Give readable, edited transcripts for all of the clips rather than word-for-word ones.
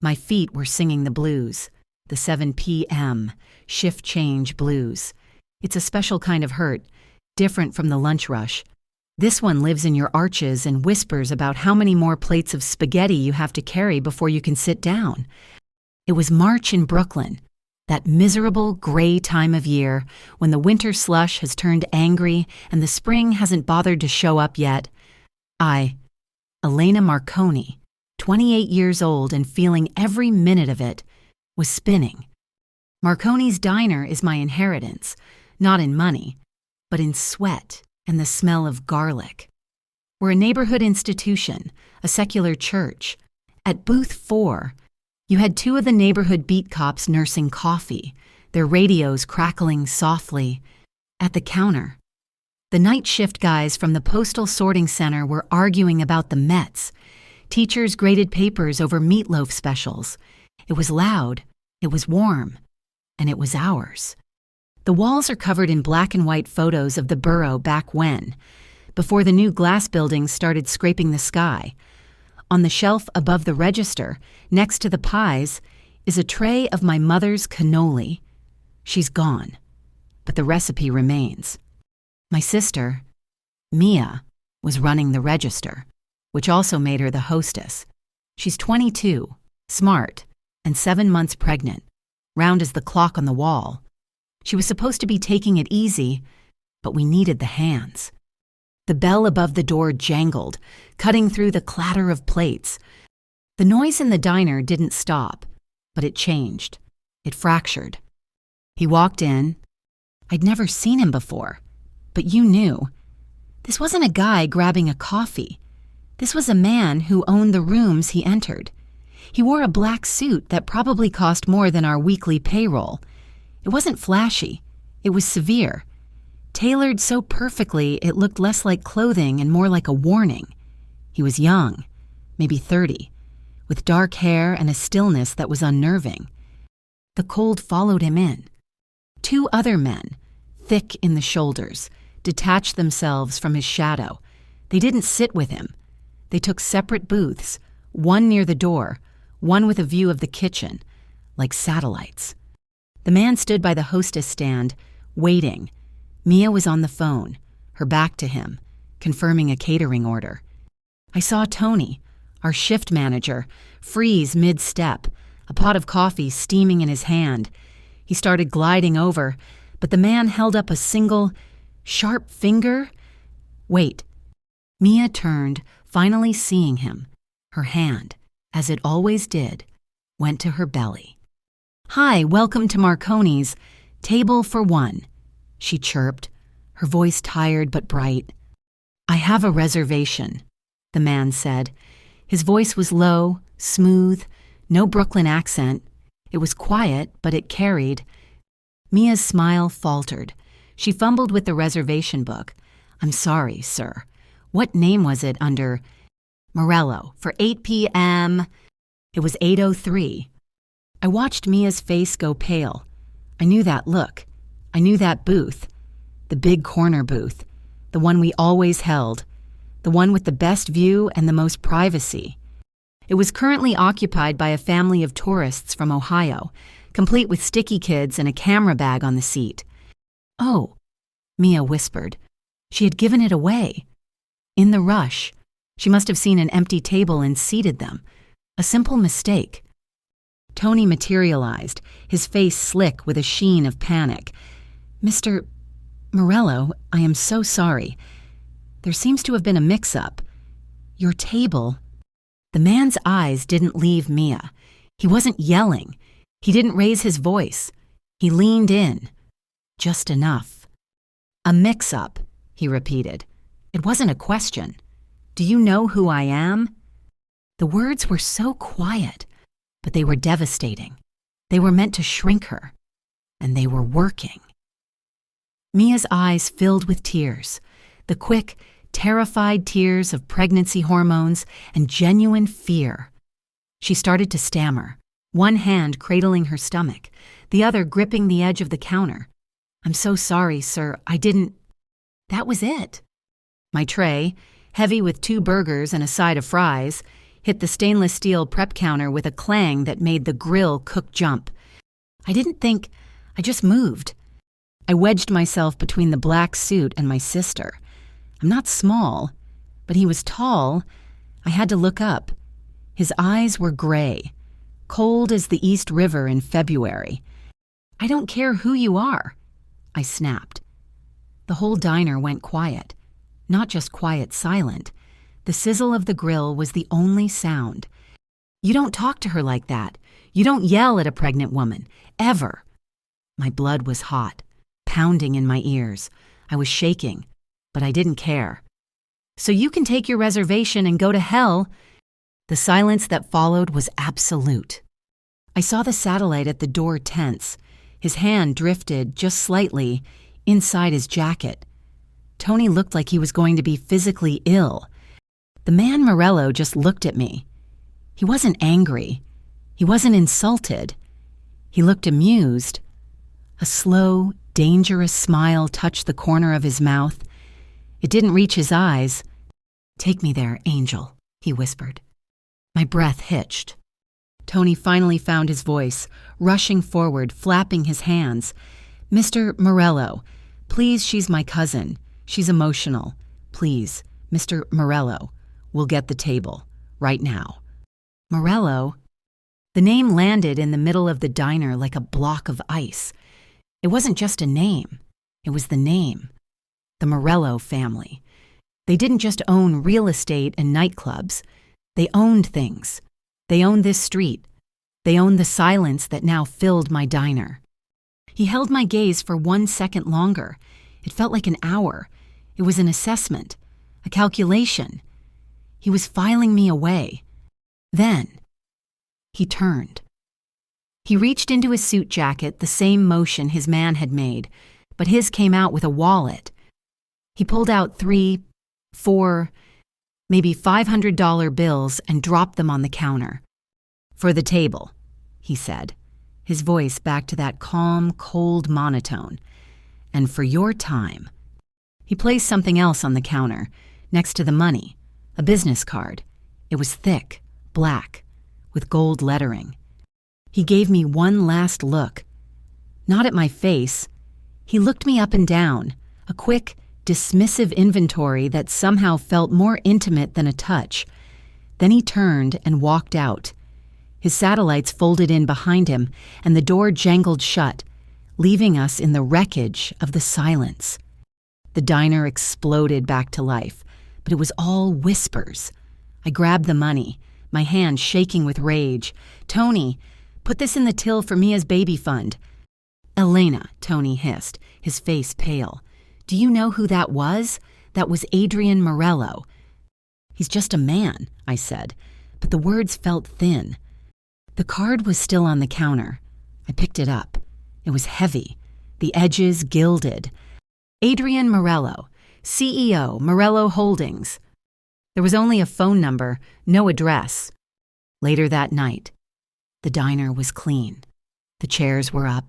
My feet were singing the blues, the 7 p.m. shift change blues. It's a special kind of hurt, different from the lunch rush. This one lives in your arches and whispers about how many more plates of spaghetti you have to carry before you can sit down. It was March in Brooklyn, that miserable gray time of year when the winter slush has turned angry and the spring hasn't bothered to show up yet. I, Elena Marconi, 28 years old and feeling every minute of it, was spinning. Marconi's Diner is my inheritance, not in money, but in sweat and the smell of garlic. We're a neighborhood institution, a secular church. At booth 4, you had 2 of the neighborhood beat cops nursing coffee, their radios crackling softly. At the counter, the night shift guys from the postal sorting center were arguing about the Mets. Teachers graded papers over meatloaf specials. It was loud, it was warm, and it was ours. The walls are covered in black and white photos of the borough back when, before the new glass buildings started scraping the sky. On the shelf above the register, next to the pies, is a tray of my mother's cannoli. She's gone, but the recipe remains. My sister, Mia, was running the register, which also made her the hostess. She's 22, smart, and 7 months pregnant, round as the clock on the wall. She was supposed to be taking it easy, but we needed the hands. The bell above the door jangled, cutting through the clatter of plates. The noise in the diner didn't stop, but it changed. It fractured. He walked in. I'd never seen him before, but you knew. This wasn't a guy grabbing a coffee. This was a man who owned the rooms he entered. He wore a black suit that probably cost more than our weekly payroll. It wasn't flashy. It was severe. Tailored so perfectly it looked less like clothing and more like a warning. He was young, maybe 30, with dark hair and a stillness that was unnerving. The cold followed him in. 2 other men, thick in the shoulders, detached themselves from his shadow. They didn't sit with him. They took separate booths, one near the door, one with a view of the kitchen, like satellites. The man stood by the hostess stand, waiting. Mia was on the phone, her back to him, confirming a catering order. I saw Tony, our shift manager, freeze mid-step, a pot of coffee steaming in his hand. He started gliding over, but the man held up a single, sharp finger. Wait. Mia turned, finally seeing him. Her hand, as it always did, went to her belly. "Hi, welcome to Marconi's. Table for 1. She chirped, her voice tired but bright. "I have a reservation," the man said. His voice was low, smooth, no Brooklyn accent. It was quiet, but it carried. Mia's smile faltered. She fumbled with the reservation book. "I'm sorry, sir. What name was it under?" "Morello, for 8 p.m. It was 8:03. I watched Mia's face go pale. I knew that look. I knew that booth. The big corner booth. The one we always held. The one with the best view and the most privacy. It was currently occupied by a family of tourists from Ohio, complete with sticky kids and a camera bag on the seat. "Oh," Mia whispered. She had given it away. In the rush, she must have seen an empty table and seated them. A simple mistake. Tony materialized, his face slick with a sheen of panic. "Mr. Morello, I am so sorry. There seems to have been a mix-up. Your table..." The man's eyes didn't leave Mia. He wasn't yelling. He didn't raise his voice. He leaned in. Just enough. "A mix-up," he repeated. It wasn't a question. "Do you know who I am?" The words were so quiet, but they were devastating. They were meant to shrink her, and they were working. Mia's eyes filled with tears, the quick, terrified tears of pregnancy hormones and genuine fear. She started to stammer, one hand cradling her stomach, the other gripping the edge of the counter. "I'm so sorry, sir. I didn't..." That was it. My tray, heavy with 2 burgers and a side of fries, hit the stainless steel prep counter with a clang that made the grill cook jump. I didn't think, I just moved. I wedged myself between the black suit and my sister. I'm not small, but he was tall. I had to look up. His eyes were gray, cold as the East River in February. I don't care who you are, I snapped. The whole diner went quiet. Not just quiet, silent. The sizzle of the grill was the only sound. You don't talk to her like that. You don't yell at a pregnant woman, ever. My blood was hot, pounding in my ears. I was shaking, but I didn't care. So you can take your reservation and go to hell. The silence that followed was absolute. I saw the satellite at the door tense. His hand drifted just slightly inside his jacket. Tony looked like he was going to be physically ill. The man Morello just looked at me. He wasn't angry. He wasn't insulted. He looked amused. A slow, dangerous smile touched the corner of his mouth. It didn't reach his eyes. "Take me there, Angel," he whispered. My breath hitched. Tony finally found his voice, rushing forward, flapping his hands. "Mr. Morello, please, she's my cousin. She's emotional. Please, Mr. Morello, we'll get the table, right now." Morello? The name landed in the middle of the diner like a block of ice. It wasn't just a name. It was the name. The Morello family. They didn't just own real estate and nightclubs. They owned things. They owned this street. They owned the silence that now filled my diner. He held my gaze for 1 second longer. It felt like an hour. It was an assessment, a calculation. He was filing me away. Then, he turned. He reached into his suit jacket, the same motion his man had made, but his came out with a wallet. He pulled out 3, 4, maybe $500 bills and dropped them on the counter. "For the table," he said, his voice back to that calm, cold monotone. "And for your time." He placed something else on the counter, next to the money, a business card. It was thick, black, with gold lettering. He gave me one last look. Not at my face. He looked me up and down, a quick, dismissive inventory that somehow felt more intimate than a touch. Then he turned and walked out. His satellites folded in behind him, and the door jangled shut, leaving us in the wreckage of the silence. The diner exploded back to life, but it was all whispers. I grabbed the money, my hand shaking with rage. "Tony, put this in the till for Mia's baby fund." "Elena," Tony hissed, his face pale. "Do you know who that was? That was Adrian Morello." "He's just a man," I said, but the words felt thin. The card was still on the counter. I picked it up. It was heavy, the edges gilded. Adrian Morello, CEO, Morello Holdings. There was only a phone number, no address. Later that night, the diner was clean. The chairs were up,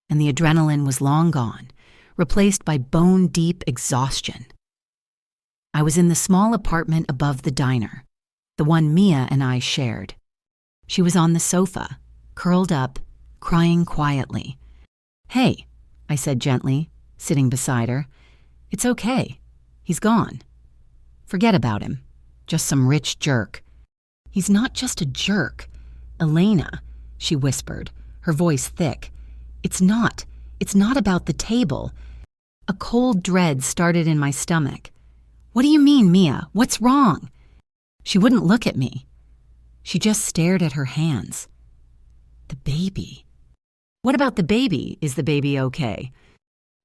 and the adrenaline was long gone, replaced by bone-deep exhaustion. I was in the small apartment above the diner, the one Mia and I shared. She was on the sofa, curled up, crying quietly. "Hey," I said gently, sitting beside her. "It's okay. He's gone. Forget about him. Just some rich jerk." "He's not just a jerk. Elena," she whispered, her voice thick. It's not about the table." A cold dread started in my stomach. "What do you mean, Mia? What's wrong?" She wouldn't look at me. She just stared at her hands. "The baby." "What about the baby? Is the baby okay?"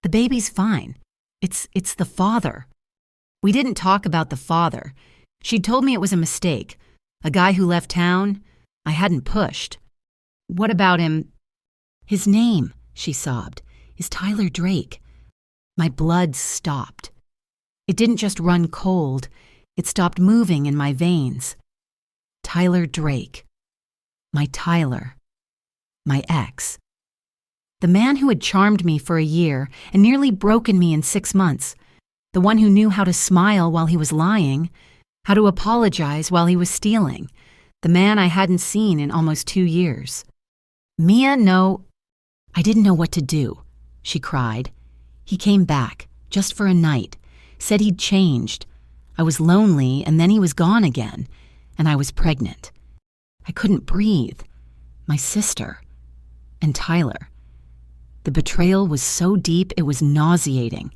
"The baby's fine. It's the father." We didn't talk about the father. She'd told me it was a mistake. A guy who left town. I hadn't pushed. "What about him?" "His name," she sobbed, "is Tyler Drake." My blood stopped. It didn't just run cold. It stopped moving in my veins. Tyler Drake. My Tyler. My ex. The man who had charmed me for a year and nearly broken me in 6 months. The one who knew how to smile while he was lying, how to apologize while he was stealing, the man I hadn't seen in almost 2 years. Mia, no. I didn't know what to do, she cried. He came back, just for a night, said he'd changed. I was lonely, and then he was gone again, and I was pregnant. I couldn't breathe. My sister. And Tyler. The betrayal was so deep it was nauseating.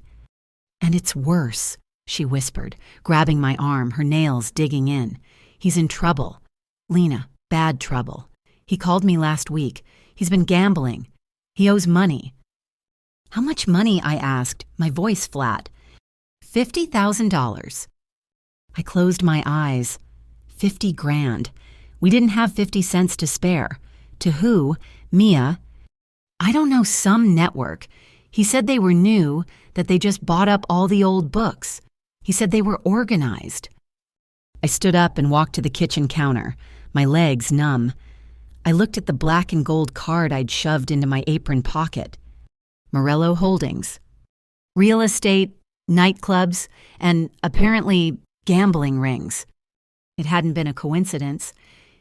And it's worse, she whispered, grabbing my arm, her nails digging in. He's in trouble. Lena, bad trouble. He called me last week. He's been gambling. He owes money. How much money? I asked, my voice flat. $50,000. I closed my eyes. 50 grand. We didn't have 50 cents to spare. To who? Mia. I don't know, some network. He said they were new, that they just bought up all the old books. He said they were organized. I stood up and walked to the kitchen counter, my legs numb. I looked at the black and gold card I'd shoved into my apron pocket. Morello Holdings. Real estate, nightclubs, and apparently gambling rings. It hadn't been a coincidence.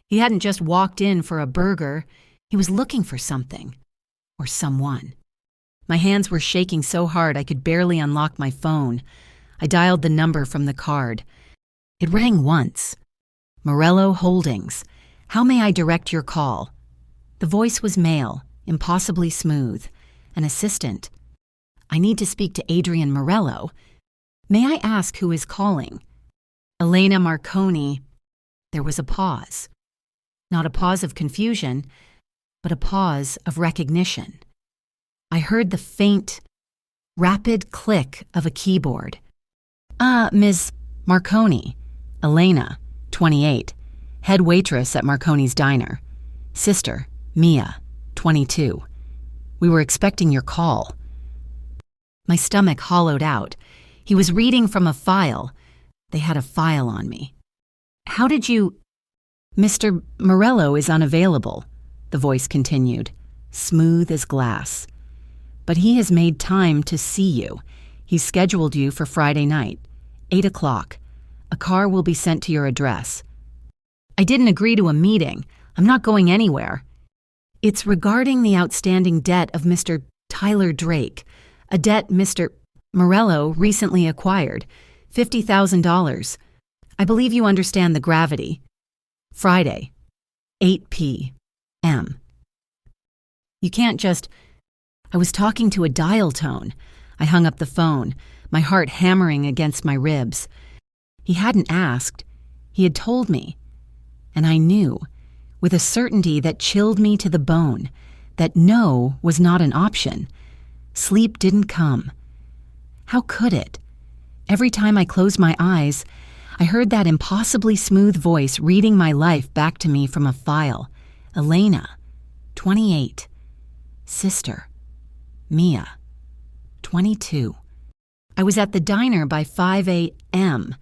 He hadn't just walked in for a burger. He was looking for something. Or someone. My hands were shaking so hard I could barely unlock my phone. I dialed the number from the card. It rang once. Morello Holdings. How may I direct your call? The voice was male, impossibly smooth. An assistant. I need to speak to Adrian Morello. May I ask who is calling? Elena Marconi. There was a pause. Not a pause of confusion, but a pause of recognition. I heard the faint, rapid click of a keyboard. Ms. Marconi. Elena, 28, head waitress at Marconi's diner. Sister, Mia, 22. We were expecting your call. My stomach hollowed out. He was reading from a file. They had a file on me. How did you... Mr. Morello is unavailable, the voice continued, smooth as glass. But he has made time to see you. He's scheduled you for Friday night, 8 o'clock. A car will be sent to your address. I didn't agree to a meeting. I'm not going anywhere. It's regarding the outstanding debt of Mr. Tyler Drake, a debt Mr. Morello recently acquired, $50,000. I believe you understand the gravity. Friday, 8 p.m. You can't just... I was talking to a dial tone. I hung up the phone, my heart hammering against my ribs. He hadn't asked. He had told me. And I knew, with a certainty that chilled me to the bone, that no was not an option. Sleep didn't come. How could it? Every time I closed my eyes, I heard that impossibly smooth voice reading my life back to me from a file. Elena, 28. Sister, Mia, 22. I was at the diner by 5 a.m.,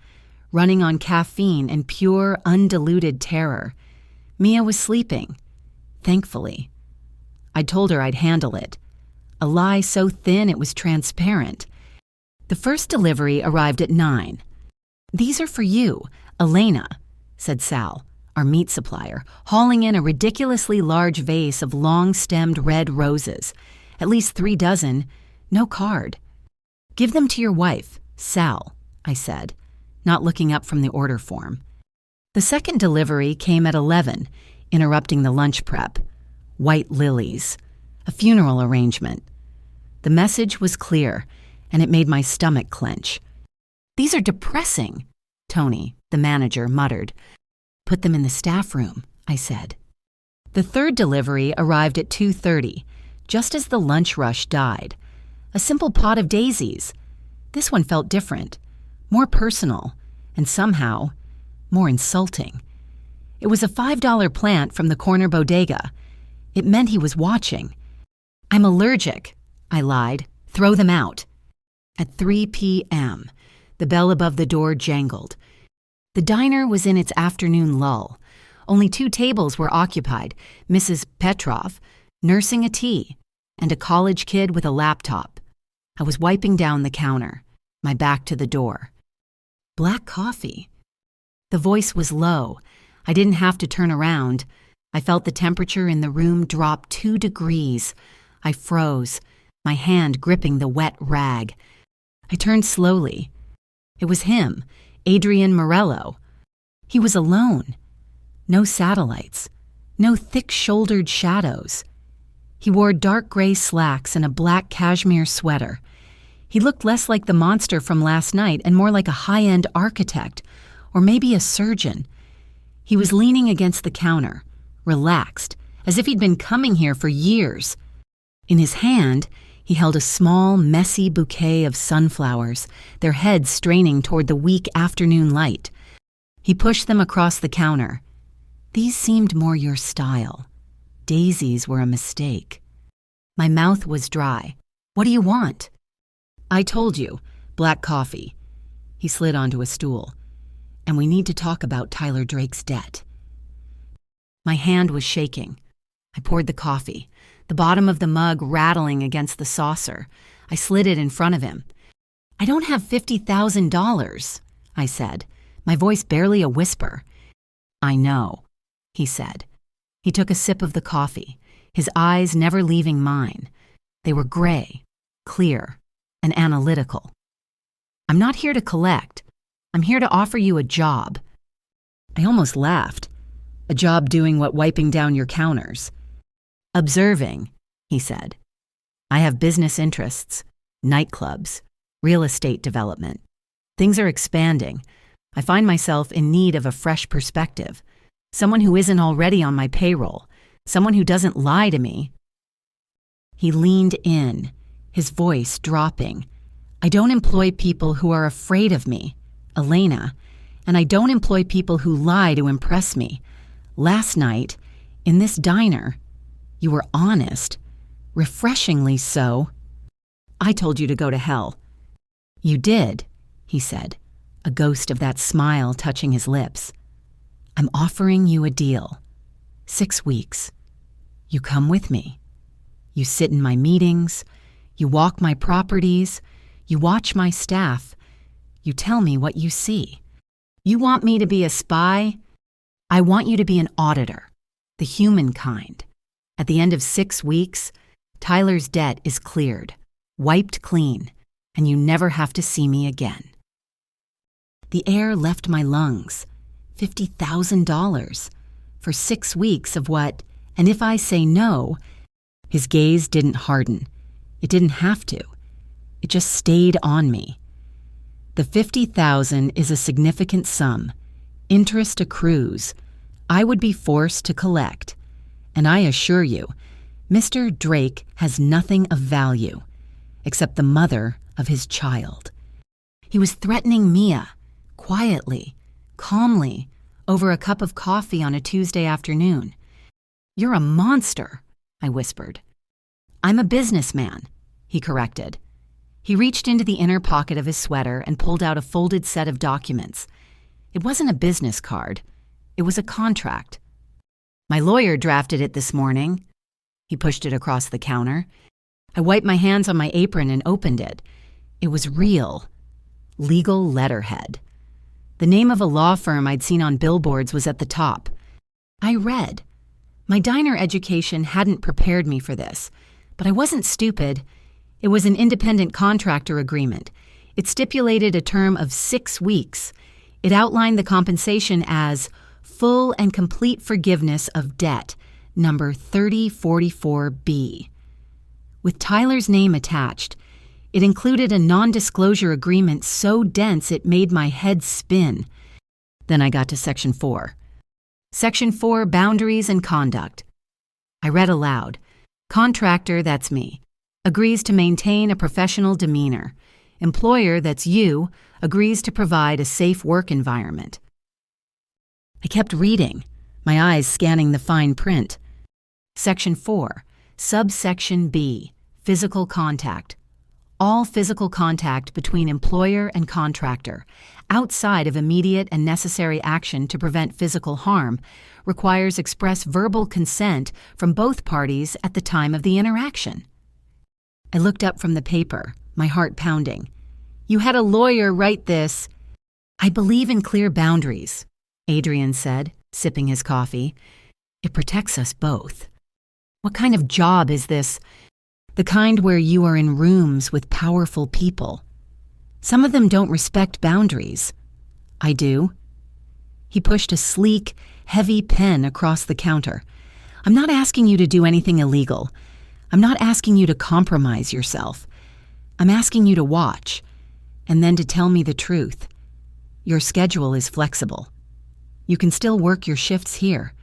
running on caffeine and pure, undiluted terror. Mia was sleeping, thankfully. I told her I'd handle it. A lie so thin it was transparent. The first delivery arrived at 9. These are for you, Elena, said Sal, our meat supplier, hauling in a ridiculously large vase of long-stemmed red roses. At least 3 dozen, no card. Give them to your wife, Sal, I said, not looking up from the order form. The second delivery came at 11, interrupting the lunch prep. White lilies, a funeral arrangement. The message was clear, and it made my stomach clench. These are depressing, Tony, the manager, muttered. Put them in the staff room, I said. The third delivery arrived at 2:30, just as the lunch rush died. A simple pot of daisies. This one felt different, more personal, and somehow more insulting. It was a $5 plant from the corner bodega. It meant he was watching. I'm allergic, I lied. Throw them out. At 3 p.m., the bell above the door jangled. The diner was in its afternoon lull. Only 2 tables were occupied, Mrs. Petrov, nursing a tea, and a college kid with a laptop. I was wiping down the counter, my back to the door. Black coffee. The voice was low. I didn't have to turn around. I felt the temperature in the room drop 2 degrees. I froze, my hand gripping the wet rag. I turned slowly. It was him, Adrian Morello. He was alone. No satellites. No thick-shouldered shadows. He wore dark gray slacks and a black cashmere sweater. He looked less like the monster from last night and more like a high-end architect, or maybe a surgeon. He was leaning against the counter, relaxed, as if he'd been coming here for years. In his hand, he held a small, messy bouquet of sunflowers, their heads straining toward the weak afternoon light. He pushed them across the counter. These seemed more your style. Daisies were a mistake. My mouth was dry. What do you want? I told you, black coffee. He slid onto a stool. And we need to talk about Tyler Drake's debt. My hand was shaking. I poured the coffee, the bottom of the mug rattling against the saucer. I slid it in front of him. I don't have $50,000, I said, my voice barely a whisper. I know, he said. He took a sip of the coffee, his eyes never leaving mine. They were gray, clear, and analytical. I'm not here to collect. I'm here to offer you a job. I almost laughed. A job doing what wiping down your counters. Observing, he said. I have business interests, nightclubs, real estate development. Things are expanding. I find myself in need of a fresh perspective. Someone who isn't already on my payroll. Someone who doesn't lie to me. He leaned in, his voice dropping. I don't employ people who are afraid of me, Elena, and I don't employ people who lie to impress me. Last night, in this diner, you were honest, refreshingly so. I told you to go to hell. You did, he said, a ghost of that smile touching his lips. I'm offering you a deal. 6 weeks. You come with me. You sit in my meetings. You walk my properties. You watch my staff. You tell me what you see. You want me to be a spy? I want you to be an auditor, the human kind. At the end of 6 weeks, Tyler's debt is cleared, wiped clean, and you never have to see me again. The air left my lungs. $50,000 for 6 weeks of what, and if I say no, his gaze didn't harden. It didn't have to. It just stayed on me. The $50,000 is a significant sum. Interest accrues. I would be forced to collect. And I assure you, Mr. Drake has nothing of value, except the mother of his child. He was threatening Mia, quietly, calmly, over a cup of coffee on a Tuesday afternoon. You're a monster, I whispered. I'm a businessman, he corrected. He reached into the inner pocket of his sweater and pulled out a folded set of documents. It wasn't a business card. It was a contract. My lawyer drafted it this morning. He pushed it across the counter. I wiped my hands on my apron and opened it. It was real. Legal letterhead. The name of a law firm I'd seen on billboards was at the top. I read. My diner education hadn't prepared me for this, but I wasn't stupid. It was an independent contractor agreement. It stipulated a term of 6 weeks. It outlined the compensation as full and complete forgiveness of debt, number 3044B. With Tyler's name attached, it included a non-disclosure agreement so dense it made my head spin. Then I got to Section 4. Section 4, Boundaries and Conduct. I read aloud. Contractor, that's me, agrees to maintain a professional demeanor. Employer, that's you, agrees to provide a safe work environment. I kept reading, my eyes scanning the fine print. Section 4, Subsection B, Physical Contact. All physical contact between employer and contractor, outside of immediate and necessary action to prevent physical harm, requires express verbal consent from both parties at the time of the interaction. I looked up from the paper, my heart pounding. You had a lawyer write this. I believe in clear boundaries, Adrian said, sipping his coffee. "It protects us both." "What kind of job is this?" "The kind where you are in rooms with powerful people. Some of them don't respect boundaries." "I do." He pushed a sleek, heavy pen across the counter. "I'm not asking you to do anything illegal. I'm not asking you to compromise yourself. I'm asking you to watch, and then to tell me the truth. Your schedule is flexible. You can still work your shifts here.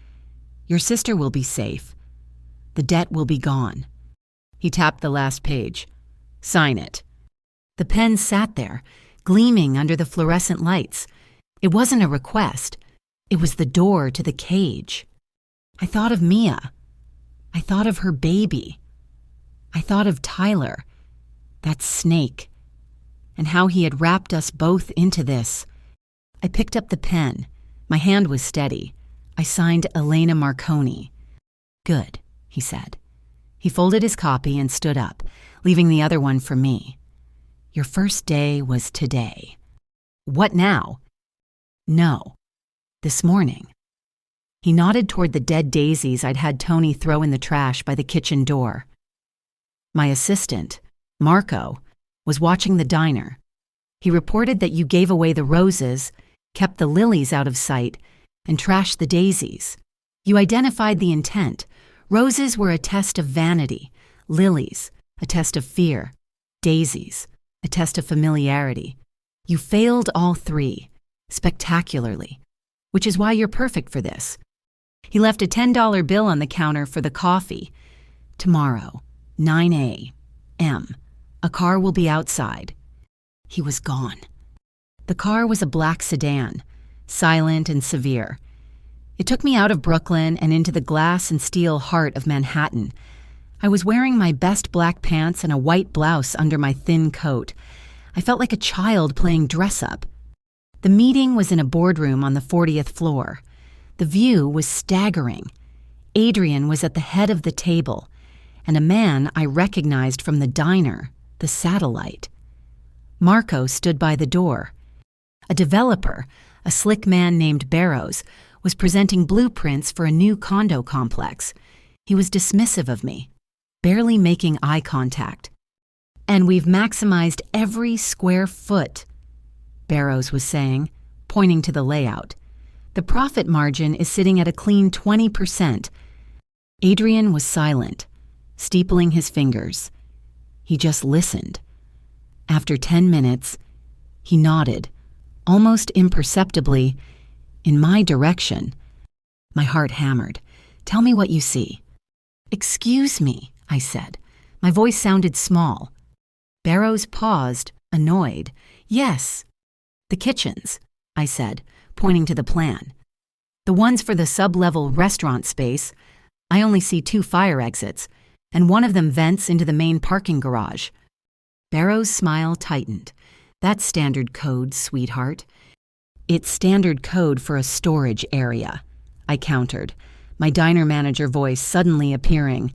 Your sister will be safe. The debt will be gone." He tapped the last page. "Sign it." The pen sat there, gleaming under the fluorescent lights. It wasn't a request. It was the door to the cage. I thought of Mia. I thought of her baby. I thought of Tyler, that snake, and how he had wrapped us both into this. I picked up the pen. My hand was steady. I signed Elena Marconi. "Good," he said. He folded his copy and stood up, leaving the other one for me. "Your first day was today." "What now?" "No, this morning." He nodded toward the dead daisies I'd had Tony throw in the trash by the kitchen door. "My assistant, Marco, was watching the diner. He reported that you gave away the roses, kept the lilies out of sight, and trashed the daisies. You identified the intent. Roses were a test of vanity, lilies, a test of fear, daisies, a test of familiarity. You failed all three, spectacularly, which is why you're perfect for this." He left a $10 bill on the counter for the coffee. "Tomorrow, 9 a.m. A car will be outside." He was gone. The car was a black sedan, silent and severe. It took me out of Brooklyn and into the glass and steel heart of Manhattan. I was wearing my best black pants and a white blouse under my thin coat. I felt like a child playing dress-up. The meeting was in a boardroom on the 40th floor. The view was staggering. Adrian was at the head of the table, and a man I recognized from the diner, the satellite. Marco stood by the door. A developer, a slick man named Barrows, was presenting blueprints for a new condo complex. He was dismissive of me, barely making eye contact. "And we've maximized every square foot," Barrows was saying, pointing to the layout. "The profit margin is sitting at a clean 20%. Adrian was silent, steepling his fingers. He just listened. After 10 minutes, he nodded, almost imperceptibly, in my direction. My heart hammered. "Tell me what you see." "Excuse me," I said. My voice sounded small. Barrows paused, annoyed. "Yes, the kitchens," I said, pointing to the plan. "The ones for the sub-level restaurant space. I only see 2 fire exits, and one of them vents into the main parking garage." Barrows' smile tightened. "That's standard code, sweetheart." "It's standard code for a storage area," I countered, my diner manager voice suddenly appearing.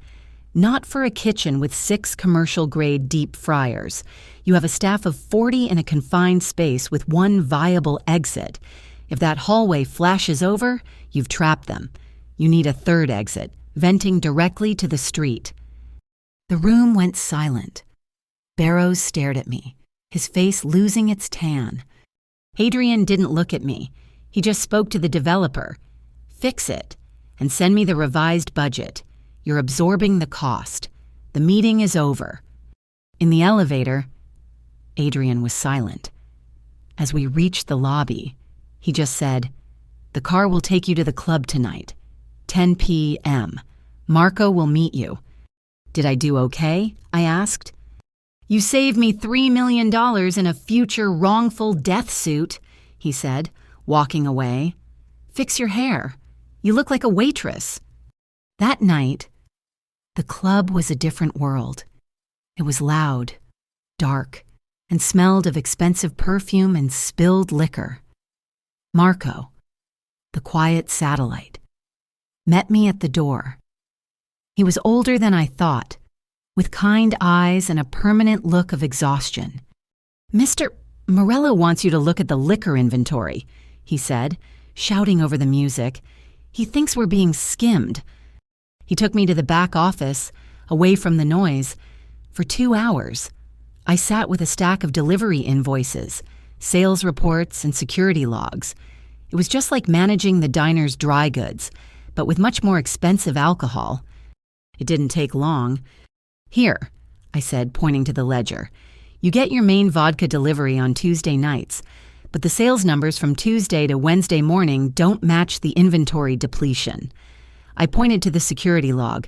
"Not for a kitchen with 6 commercial-grade deep fryers. You have a staff of 40 in a confined space with 1 viable exit. If that hallway flashes over, you've trapped them. You need a 3rd exit, venting directly to the street." The room went silent. Barrows stared at me, his face losing its tan. Adrian didn't look at me. He just spoke to the developer. "Fix it, and send me the revised budget. You're absorbing the cost. The meeting is over." In the elevator, Adrian was silent. As we reached the lobby, he just said, "The car will take you to the club tonight. 10 p.m. Marco will meet you." "Did I do okay?" I asked. "You saved me $3 million in a future wrongful death suit," he said, walking away. "Fix your hair. You look like a waitress." That night, the club was a different world. It was loud, dark, and smelled of expensive perfume and spilled liquor. Marco, the quiet satellite, met me at the door. He was older than I thought, with kind eyes and a permanent look of exhaustion. "Mr. Morello wants you to look at the liquor inventory," he said, shouting over the music. He thinks we're being skimmed. He took me to the back office, away from the noise, for 2 hours. I sat with a stack of delivery invoices, sales reports, and security logs. It was just like managing the diner's dry goods, but with much more expensive alcohol. It didn't take long. "Here," I said, pointing to the ledger. "You get your main vodka delivery on Tuesday nights, but the sales numbers from Tuesday to Wednesday morning don't match the inventory depletion." I pointed to the security log.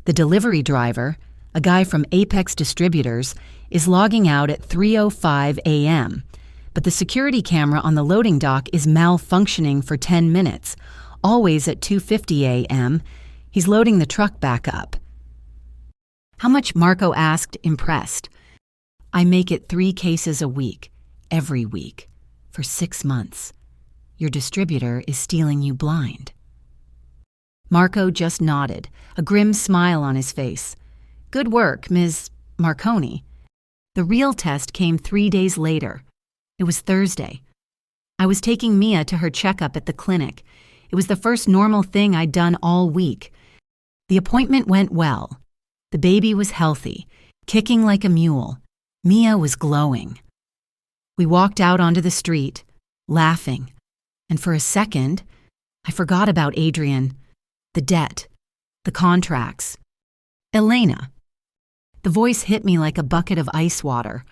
The delivery driver, a guy from Apex Distributors, is logging out at 3:05 a.m., but the security camera on the loading dock is malfunctioning for 10 minutes, always at 2:50 a.m. He's loading the truck back up. "How much?" Marco asked, impressed. "I make it 3 cases a week, every week, for 6 months. Your distributor is stealing you blind." Marco just nodded, a grim smile on his face. "Good work, Ms. Marconi." The real test came 3 days later. It was Thursday. I was taking Mia to her checkup at the clinic. It was the first normal thing I'd done all week. The appointment went well. The baby was healthy, kicking like a mule. Mia was glowing. We walked out onto the street, laughing, and for a second, I forgot about Adrian, the debt, the contracts. "Elena." The voice hit me like a bucket of ice water.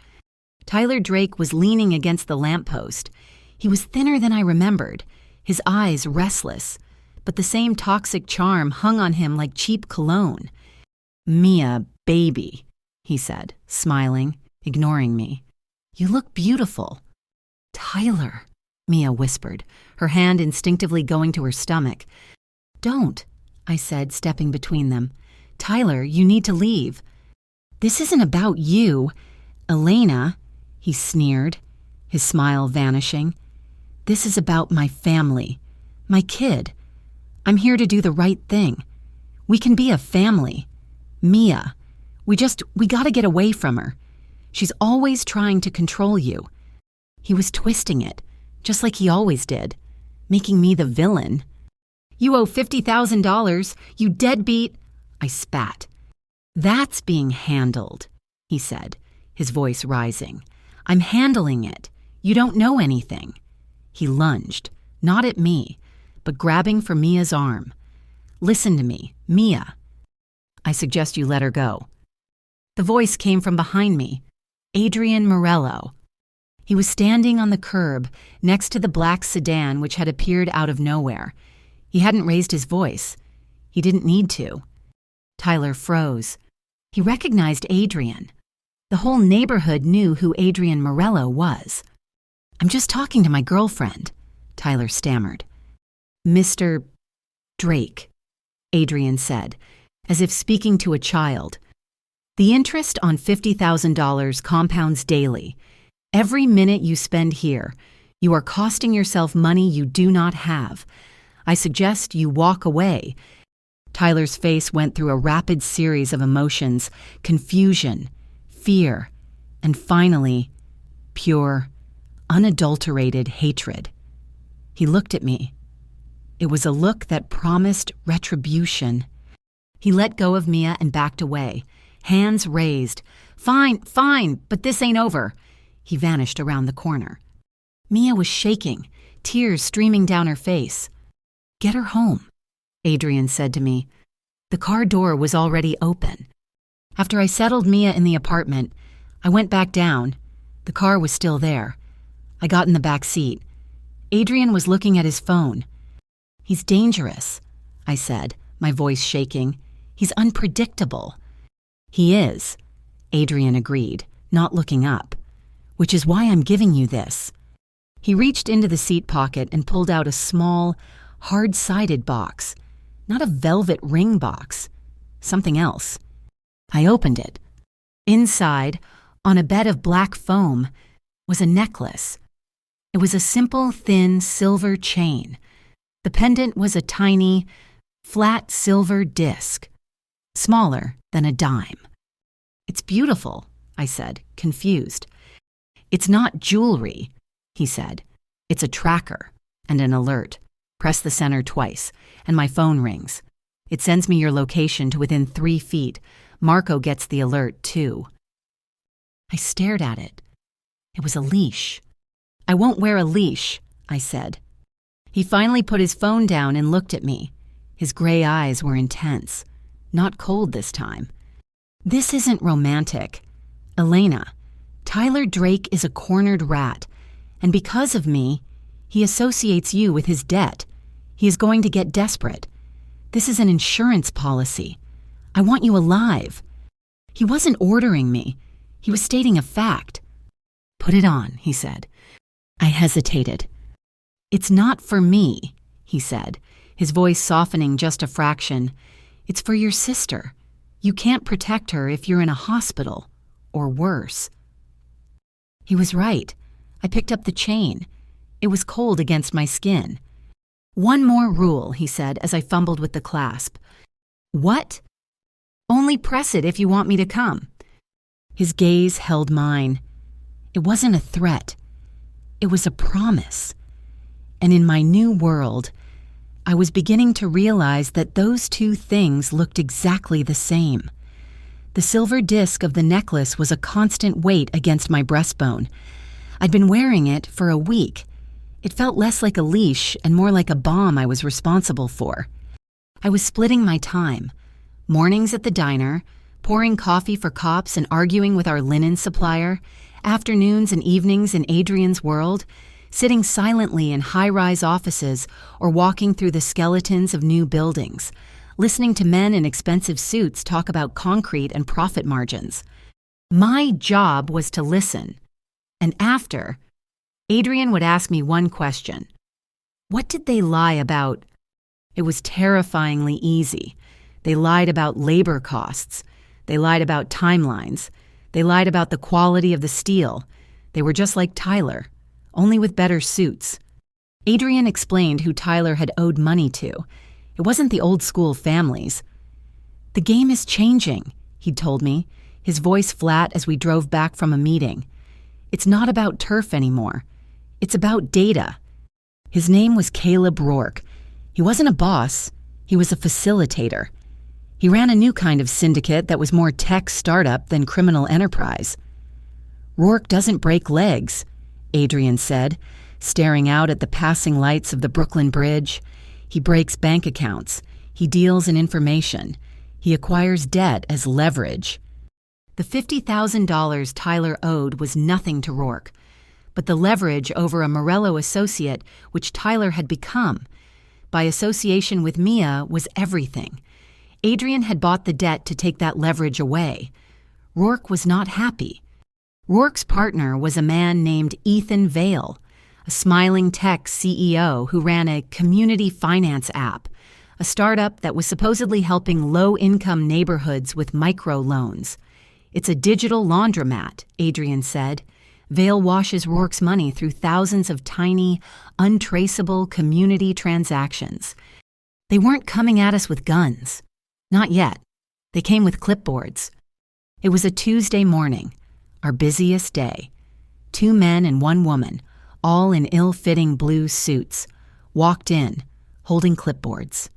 Tyler Drake was leaning against the lamppost. He was thinner than I remembered, his eyes restless, but the same toxic charm hung on him like cheap cologne. "Mia, baby," he said, smiling, ignoring me. "You look beautiful." "Tyler," Mia whispered, her hand instinctively going to her stomach. "Don't," I said, stepping between them. "Tyler, you need to leave." "This isn't about you, Elena," he sneered, his smile vanishing. "This is about my family, my kid. I'm here to do the right thing. We can be a family. Mia, we gotta get away from her. She's always trying to control you." He was twisting it, just like he always did, making me the villain. "You owe $50,000, you deadbeat." I spat. "That's being handled," he said, his voice rising. "I'm handling it. You don't know anything." He lunged, not at me, but grabbing for Mia's arm. "Listen to me, Mia. I suggest you let her go." The voice came from behind me. Adrian Morello. He was standing on the curb next to the black sedan which had appeared out of nowhere. He hadn't raised his voice. He didn't need to. Tyler froze. He recognized Adrian. The whole neighborhood knew who Adrian Morello was. "I'm just talking to my girlfriend," Tyler stammered. "Mr. Drake," Adrian said, as if speaking to a child. "The interest on $50,000 compounds daily. Every minute you spend here, you are costing yourself money you do not have. I suggest you walk away." Tyler's face went through a rapid series of emotions: confusion, fear, and finally, pure, unadulterated hatred. He looked at me. It was a look that promised retribution. He let go of Mia and backed away, hands raised. Fine, but this ain't over." He vanished around the corner. Mia was shaking, tears streaming down her face. "Get her home," Adrian said to me. The car door was already open. After I settled Mia in the apartment, I went back down. The car was still there. I got in the back seat. Adrian was looking at his phone. "He's dangerous," I said, my voice shaking. "He's unpredictable." "He is," Adrian agreed, not looking up. "Which is why I'm giving you this." He reached into the seat pocket and pulled out a small, hard-sided box. Not a velvet ring box. Something else. I opened it. Inside, on a bed of black foam, was a necklace. It was a simple, thin, silver chain. The pendant was a tiny, flat silver disc, smaller than a dime. "It's beautiful," I said, confused. "It's not jewelry," he said. "It's a tracker and an alert." Press the center twice, and my phone rings. It sends me your location to within 3 feet. Marco gets the alert, too. I stared at it. It was a leash. I won't wear a leash, I said. He finally put his phone down and looked at me. His gray eyes were intense, not cold this time. This isn't romantic. Elena, Tyler Drake is a cornered rat, and because of me, he associates you with his debt. He is going to get desperate. This is an insurance policy. I want you alive. He wasn't ordering me. He was stating a fact. Put it on, he said. I hesitated. It's not for me, he said, his voice softening just a fraction. It's for your sister. You can't protect her if you're in a hospital, or worse. He was right. I picked up the chain. It was cold against my skin. One more rule, he said as I fumbled with the clasp. What? Only press it if you want me to come. His gaze held mine. It wasn't a threat. It was a promise. And in my new world, I was beginning to realize that those two things looked exactly the same. The silver disc of the necklace was a constant weight against my breastbone. I'd been wearing it for a week. It felt less like a leash and more like a bomb I was responsible for. I was splitting my time. Mornings at the diner, pouring coffee for cops and arguing with our linen supplier, afternoons and evenings in Adrian's world, sitting silently in high-rise offices or walking through the skeletons of new buildings, listening to men in expensive suits talk about concrete and profit margins. My job was to listen. And after, Adrian would ask me one question. What did they lie about? It was terrifyingly easy. They lied about labor costs. They lied about timelines. They lied about the quality of the steel. They were just like Tyler, only with better suits. Adrian explained who Tyler had owed money to. It wasn't the old-school families. The game is changing, he'd told me, his voice flat as we drove back from a meeting. It's not about turf anymore. It's about data. His name was Caleb Rourke. He wasn't a boss. He was a facilitator. He ran a new kind of syndicate that was more tech startup than criminal enterprise. Rourke doesn't break legs, Adrian said, staring out at the passing lights of the Brooklyn Bridge. He breaks bank accounts. He deals in information. He acquires debt as leverage. The $50,000 Tyler owed was nothing to Rourke, but the leverage over a Morello associate, which Tyler had become, by association with Mia, was everything. Adrian had bought the debt to take that leverage away. Rourke was not happy. Rourke's partner was a man named Ethan Vale, a smiling tech CEO who ran a community finance app, a startup that was supposedly helping low-income neighborhoods with microloans. It's a digital laundromat, Adrian said. Vale washes Rourke's money through thousands of tiny, untraceable community transactions. They weren't coming at us with guns. Not yet. They came with clipboards. It was a Tuesday morning, our busiest day. 2 men and 1 woman, all in ill-fitting blue suits, walked in, holding clipboards.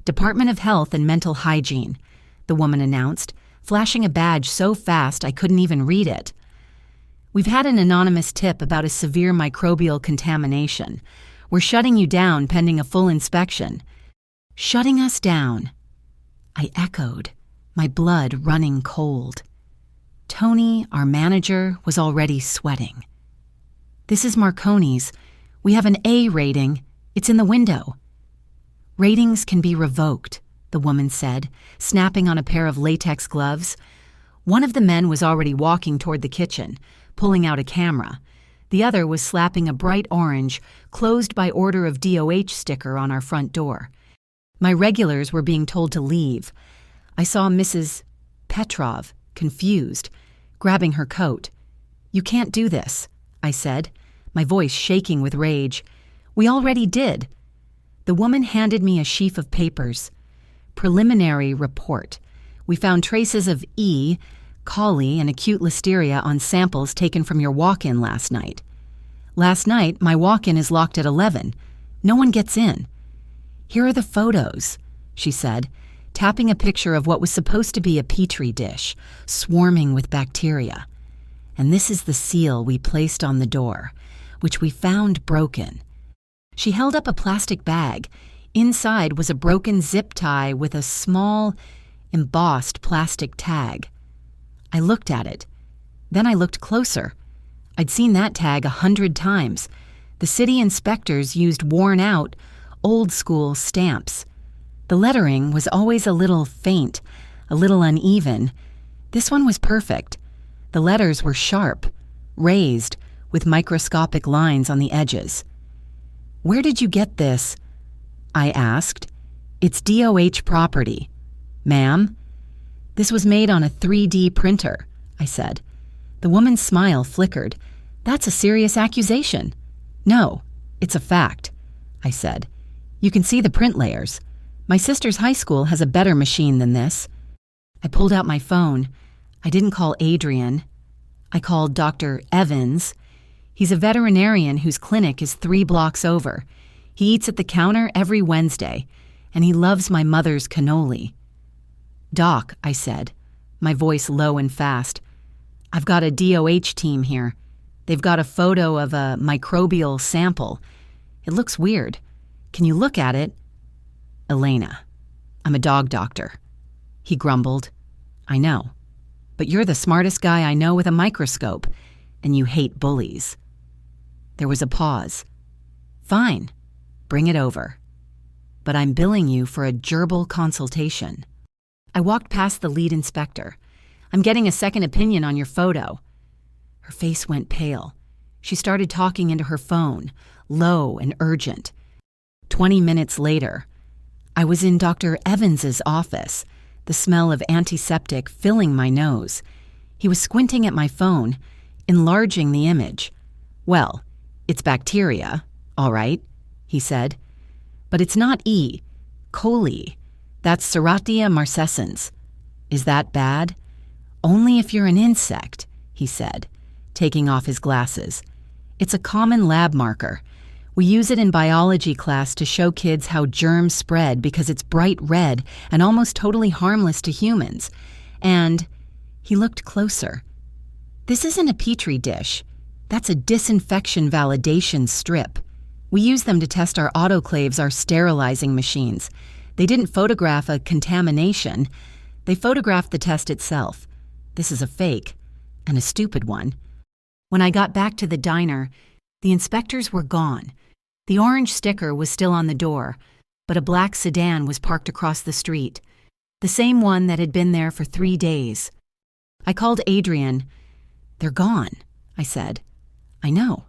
Department of Health and Mental Hygiene, the woman announced, flashing a badge so fast I couldn't even read it. We've had an anonymous tip about a severe microbial contamination. We're shutting you down pending a full inspection. Shutting us down. I echoed, my blood running cold. Tony, our manager, was already sweating. This is Marconi's. We have an A rating. It's in the window. Ratings can be revoked, the woman said, snapping on a pair of latex gloves. One of the men was already walking toward the kitchen, pulling out a camera. The other was slapping a bright orange, closed by order of DOH sticker on our front door. My regulars were being told to leave. I saw Mrs. Petrov, confused, grabbing her coat. You can't do this, I said, my voice shaking with rage. We already did. The woman handed me a sheaf of papers. Preliminary report. We found traces of E. coli and acute listeria on samples taken from your walk-in last night. Last night, my walk-in is locked at 11. No one gets in. Here are the photos, she said, tapping a picture of what was supposed to be a petri dish, swarming with bacteria. And this is the seal we placed on the door, which we found broken. She held up a plastic bag. Inside was a broken zip tie with a small, embossed plastic tag. I looked at it. Then I looked closer. I'd seen that tag 100 times. The city inspectors used worn-out, old-school stamps. The lettering was always a little faint, a little uneven. This one was perfect. The letters were sharp, raised, with microscopic lines on the edges. "Where did you get this?" I asked. "It's DOH property." "Ma'am?" "This was made on a 3D printer," I said. The woman's smile flickered. "That's a serious accusation." "No, it's a fact," I said. "You can see the print layers. My sister's high school has a better machine than this." I pulled out my phone. I didn't call Adrian. I called Dr. Evans. He's a veterinarian whose clinic is 3 blocks over. He eats at the counter every Wednesday, and he loves my mother's cannoli. "Doc," I said, my voice low and fast, "I've got a DOH team here. They've got a photo of a microbial sample. It looks weird. Can you look at it?" "Elena, I'm a dog doctor." He grumbled. "I know. But you're the smartest guy I know with a microscope, and you hate bullies." There was a pause. "Fine. Bring it over. But I'm billing you for a gerbil consultation." I walked past the lead inspector. "I'm getting a second opinion on your photo." Her face went pale. She started talking into her phone, low and urgent. 20 minutes later, I was in Dr. Evans's office, the smell of antiseptic filling my nose. He was squinting at my phone, enlarging the image. "Well, it's bacteria, all right," he said. "But it's not E. coli. That's Serratia marcescens. Is that bad?" "Only if you're an insect," he said, taking off his glasses. "It's a common lab marker. We use it in biology class to show kids how germs spread because it's bright red and almost totally harmless to humans. And," he looked closer, "this isn't a petri dish. That's a disinfection validation strip. We use them to test our autoclaves, our sterilizing machines. They didn't photograph a contamination. They photographed the test itself. This is a fake, and a stupid one." When I got back to the diner, the inspectors were gone. The orange sticker was still on the door, but a black sedan was parked across the street, the same one that had been there for 3 days. I called Adrian. "They're gone," I said. "I know."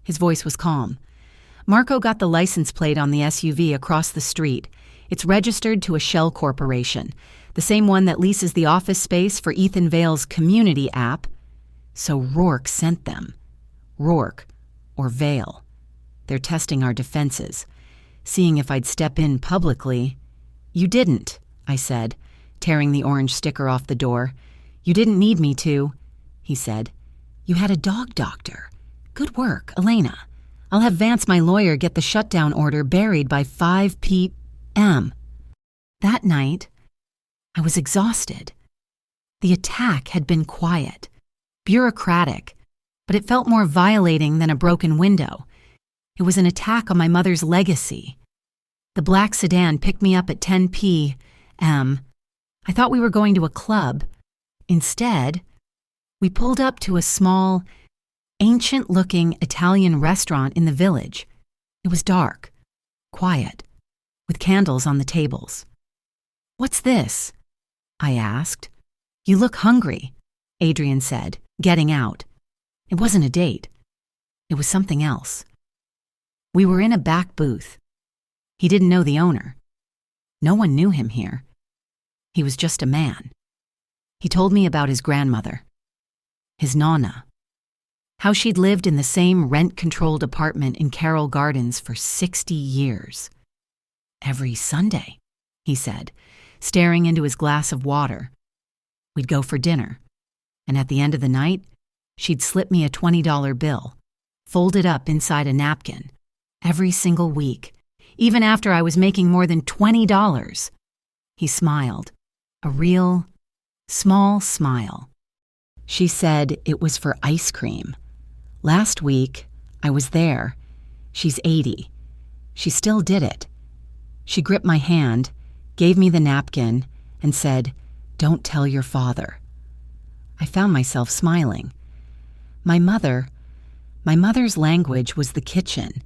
His voice was calm. "Marco got the license plate on the SUV across the street. It's registered to a shell corporation, the same one that leases the office space for Ethan Vale's community app. So Rourke sent them. Rourke, or Vale. They're testing our defenses, seeing if I'd step in publicly." "You didn't," I said, tearing the orange sticker off the door. "You didn't need me to," he said. "You had a dog doctor. Good work, Elena. I'll have Vance, my lawyer, get the shutdown order buried by 5 p.m. That night, I was exhausted. The attack had been quiet, bureaucratic, but it felt more violating than a broken window. It was an attack on my mother's legacy. The black sedan picked me up at 10 p.m. I thought we were going to a club. Instead, we pulled up to a small, ancient-looking Italian restaurant in the village. It was dark, quiet, with candles on the tables. "What's this?" I asked. "You look hungry," Adrian said, getting out. It wasn't a date. It was something else. We were in a back booth. He didn't know the owner. No one knew him here. He was just a man. He told me about his grandmother, his nonna, how she'd lived in the same rent-controlled apartment in Carroll Gardens for 60 years. "Every Sunday," he said, staring into his glass of water. "We'd go for dinner, and at the end of the night, she'd slip me a $20 bill, folded up inside a napkin, every single week, even after I was making more than $20. He smiled, a real, small smile. She said it was for ice cream. Last week, I was there. She's 80. She still did it. She gripped my hand, gave me the napkin, and said, "Don't tell your father." I found myself smiling. My mother's language was the kitchen.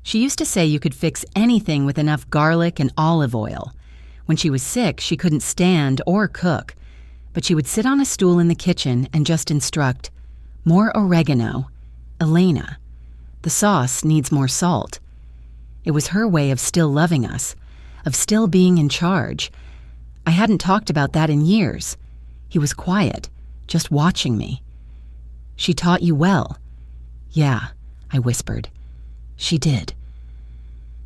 She used to say you could fix anything with enough garlic and olive oil. When she was sick, she couldn't stand or cook, but she would sit on a stool in the kitchen and just instruct, "More oregano. Elena. The sauce needs more salt." It was her way of still loving us, of still being in charge. I hadn't talked about that in years. He was quiet, just watching me. "She taught you well." "Yeah," I whispered. "She did."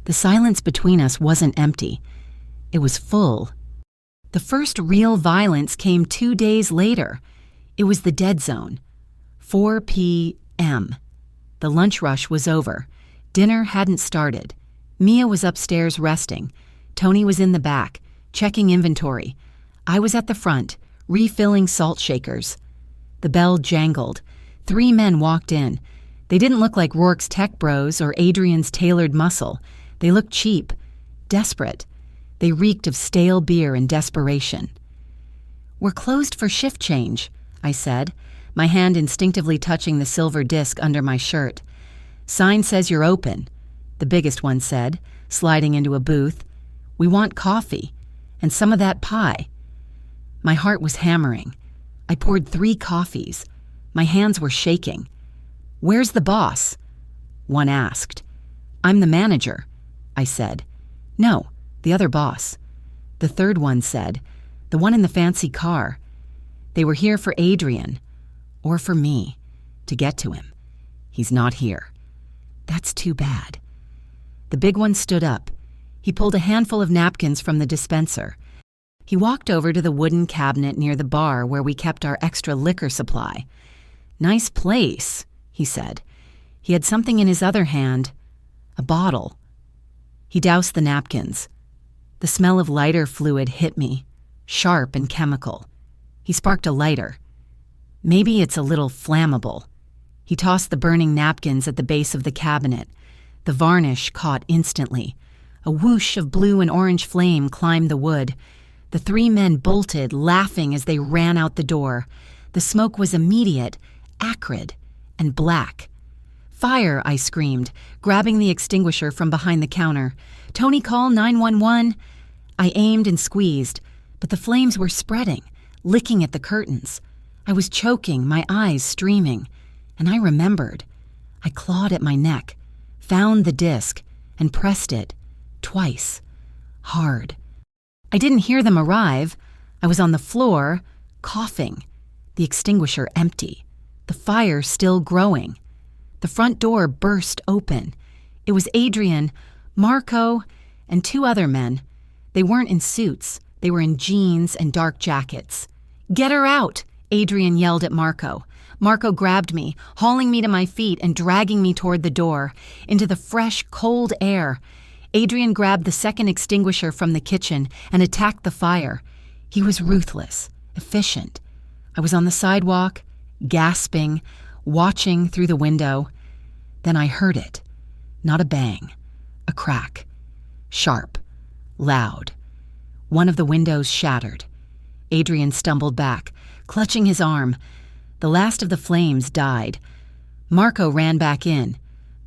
The silence between us wasn't empty. It was full. The first real violence came 2 days later. It was the dead zone. 4 p.m. The lunch rush was over. Dinner hadn't started. Mia was upstairs resting. Tony was in the back, checking inventory. I was at the front, refilling salt shakers. The bell jangled. 3 men walked in. They didn't look like Rourke's tech bros or Adrian's tailored muscle. They looked cheap, desperate. They reeked of stale beer and desperation. "We're closed for shift change," I said, my hand instinctively touching the silver disc under my shirt. "Sign says you're open," the biggest one said, sliding into a booth. "We want coffee, and some of that pie." My heart was hammering. I poured 3 coffees. My hands were shaking. "Where's the boss?" one asked. "I'm the manager," I said. "No, the other boss." The third one said, "The one in the fancy car." They were here for Adrian, or for me, to get to him. "He's not here." "That's too bad." The big one stood up. He pulled a handful of napkins from the dispenser. He walked over to the wooden cabinet near the bar where we kept our extra liquor supply. "Nice place," he said. He had something in his other hand, a bottle. He doused the napkins. The smell of lighter fluid hit me, sharp and chemical. He sparked a lighter. "Maybe it's a little flammable." He tossed the burning napkins at the base of the cabinet. The varnish caught instantly. A whoosh of blue and orange flame climbed the wood. The 3 men bolted, laughing as they ran out the door. The smoke was immediate, acrid, and black. "Fire!" I screamed, grabbing the extinguisher from behind the counter. "Tony, call 911. I aimed and squeezed, but the flames were spreading, licking at the curtains. I was choking, my eyes streaming, and I remembered. I clawed at my neck, found the disc, and pressed it, twice, hard. I didn't hear them arrive. I was on the floor, coughing, the extinguisher empty, the fire still growing. The front door burst open. It was Adrian, Marco, and 2 other men. They weren't in suits. They were in jeans and dark jackets. "Get her out!" Adrian yelled at Marco. Marco grabbed me, hauling me to my feet and dragging me toward the door, into the fresh, cold air. Adrian grabbed the second extinguisher from the kitchen and attacked the fire. He was ruthless, efficient. I was on the sidewalk, gasping, watching through the window. Then I heard it. Not a bang, a crack. Sharp, loud. One of the windows shattered. Adrian stumbled back, clutching his arm. The last of the flames died. Marco ran back in.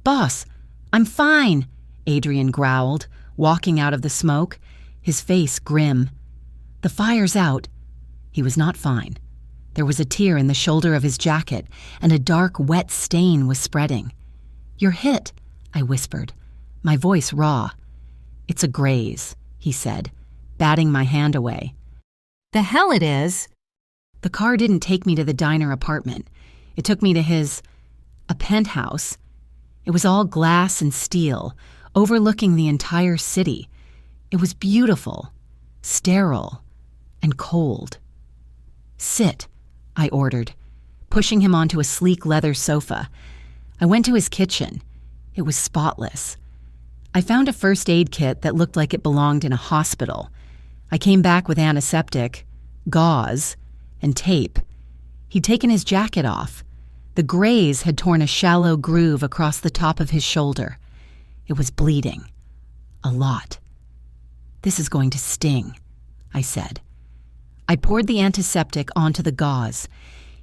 "Boss, I'm fine," Adrian growled, walking out of the smoke, his face grim. "The fire's out." He was not fine. There was a tear in the shoulder of his jacket, and a dark, wet stain was spreading. "You're hit," I whispered, my voice raw. "It's a graze," he said, batting my hand away. "The hell it is!" The car didn't take me to the diner apartment. It took me to a penthouse. It was all glass and steel, overlooking the entire city. It was beautiful, sterile, and cold. "Sit," I ordered, pushing him onto a sleek leather sofa. I went to his kitchen. It was spotless. I found a first aid kit that looked like it belonged in a hospital. I came back with antiseptic, gauze, and tape. He'd taken his jacket off. The graze had torn a shallow groove across the top of his shoulder. It was bleeding. A lot. "This is going to sting," I said. I poured the antiseptic onto the gauze.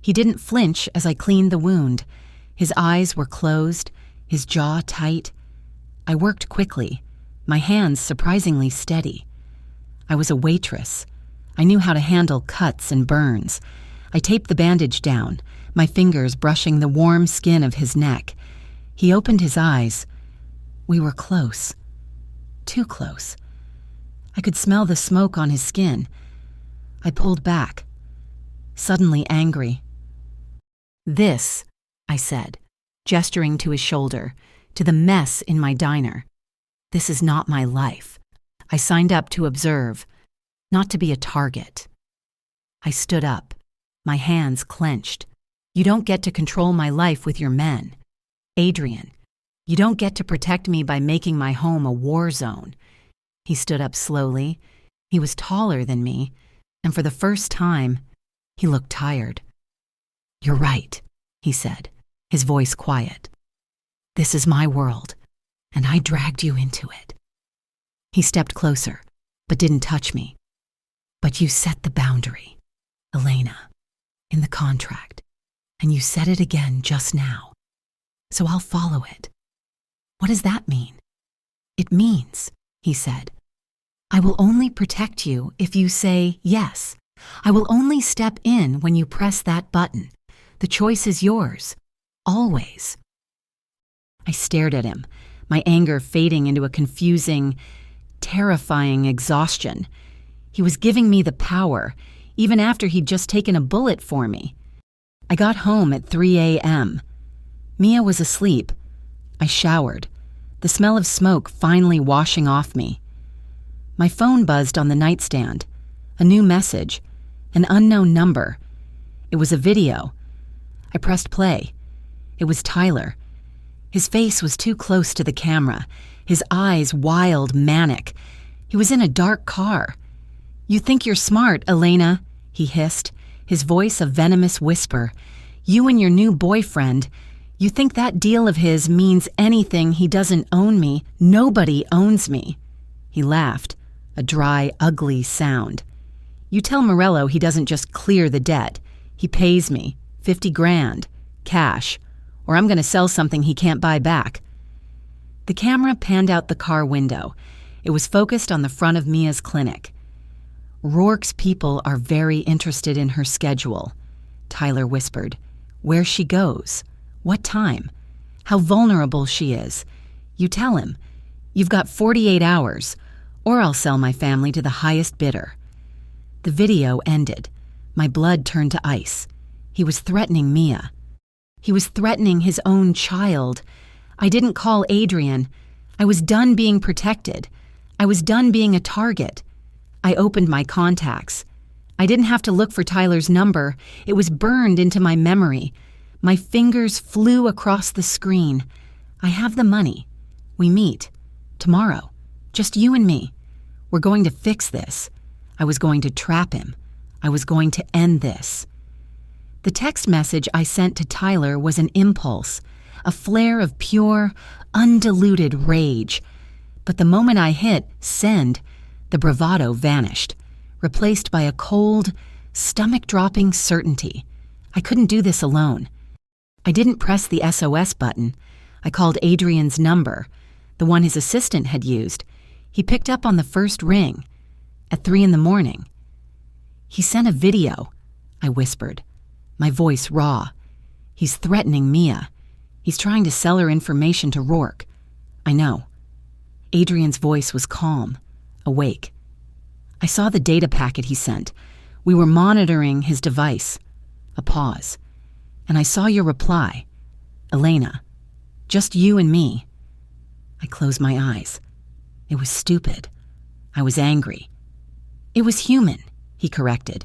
He didn't flinch as I cleaned the wound. His eyes were closed, his jaw tight. I worked quickly, my hands surprisingly steady. I was a waitress. I knew how to handle cuts and burns. I taped the bandage down, my fingers brushing the warm skin of his neck. He opened his eyes. We were close. Too close. I could smell the smoke on his skin. I pulled back, suddenly angry. "This," I said, gesturing to his shoulder, to the mess in my diner. "This is not my life. I signed up to observe, not to be a target." I stood up, my hands clenched. "You don't get to control my life with your men. Adrian, you don't get to protect me by making my home a war zone." He stood up slowly. He was taller than me, and for the first time, he looked tired. "You're right," he said, his voice quiet. "This is my world, and I dragged you into it." He stepped closer, but didn't touch me. "But you set the boundary, Elena, in the contract, and you said it again just now. So I'll follow it." "What does that mean?" "It means," he said, "I will only protect you if you say yes. I will only step in when you press that button. The choice is yours. Always." I stared at him, my anger fading into a confusing, terrifying exhaustion. He was giving me the power, even after he'd just taken a bullet for me. I got home at 3 a.m. Mia was asleep. I showered, the smell of smoke finally washing off me. My phone buzzed on the nightstand. A new message, an unknown number. It was a video. I pressed play. It was Tyler. His face was too close to the camera, his eyes wild, manic. He was in a dark car. "You think you're smart, Elena," he hissed, his voice a venomous whisper. "You and your new boyfriend. You think that deal of his means anything he doesn't own me. Nobody owns me." He laughed, a dry, ugly sound. "You tell Morello he doesn't just clear the debt. He pays me, 50 grand, cash, or I'm going to sell something he can't buy back." The camera panned out the car window. It was focused on the front of Mia's clinic. "Rourke's people are very interested in her schedule," Tyler whispered. "Where she goes, what time, how vulnerable she is. You tell him. You've got 48 hours, or I'll sell my family to the highest bidder." The video ended. My blood turned to ice. He was threatening Mia. He was threatening his own child. I didn't call Adrian. I was done being protected. I was done being a target. I opened my contacts. I didn't have to look for Tyler's number. It was burned into my memory. My fingers flew across the screen. "I have the money. We meet. Tomorrow. Just you and me. We're going to fix this. I was going to trap him. I was going to end this." The text message I sent to Tyler was an impulse, a flare of pure, undiluted rage. But the moment I hit send, the bravado vanished, replaced by a cold, stomach-dropping certainty. I couldn't do this alone. I didn't press the SOS button. I called Adrian's number, the one his assistant had used. He picked up on the first ring, at 3 a.m. "He sent a video," I whispered, my voice raw. "He's threatening Mia. He's trying to sell her information to Rourke." "I know." Adrian's voice was calm, awake. "I saw the data packet he sent. We were monitoring his device." A pause. "And I saw your reply. Elena, just you and me." I closed my eyes. It was stupid. I was angry. "It was human," he corrected.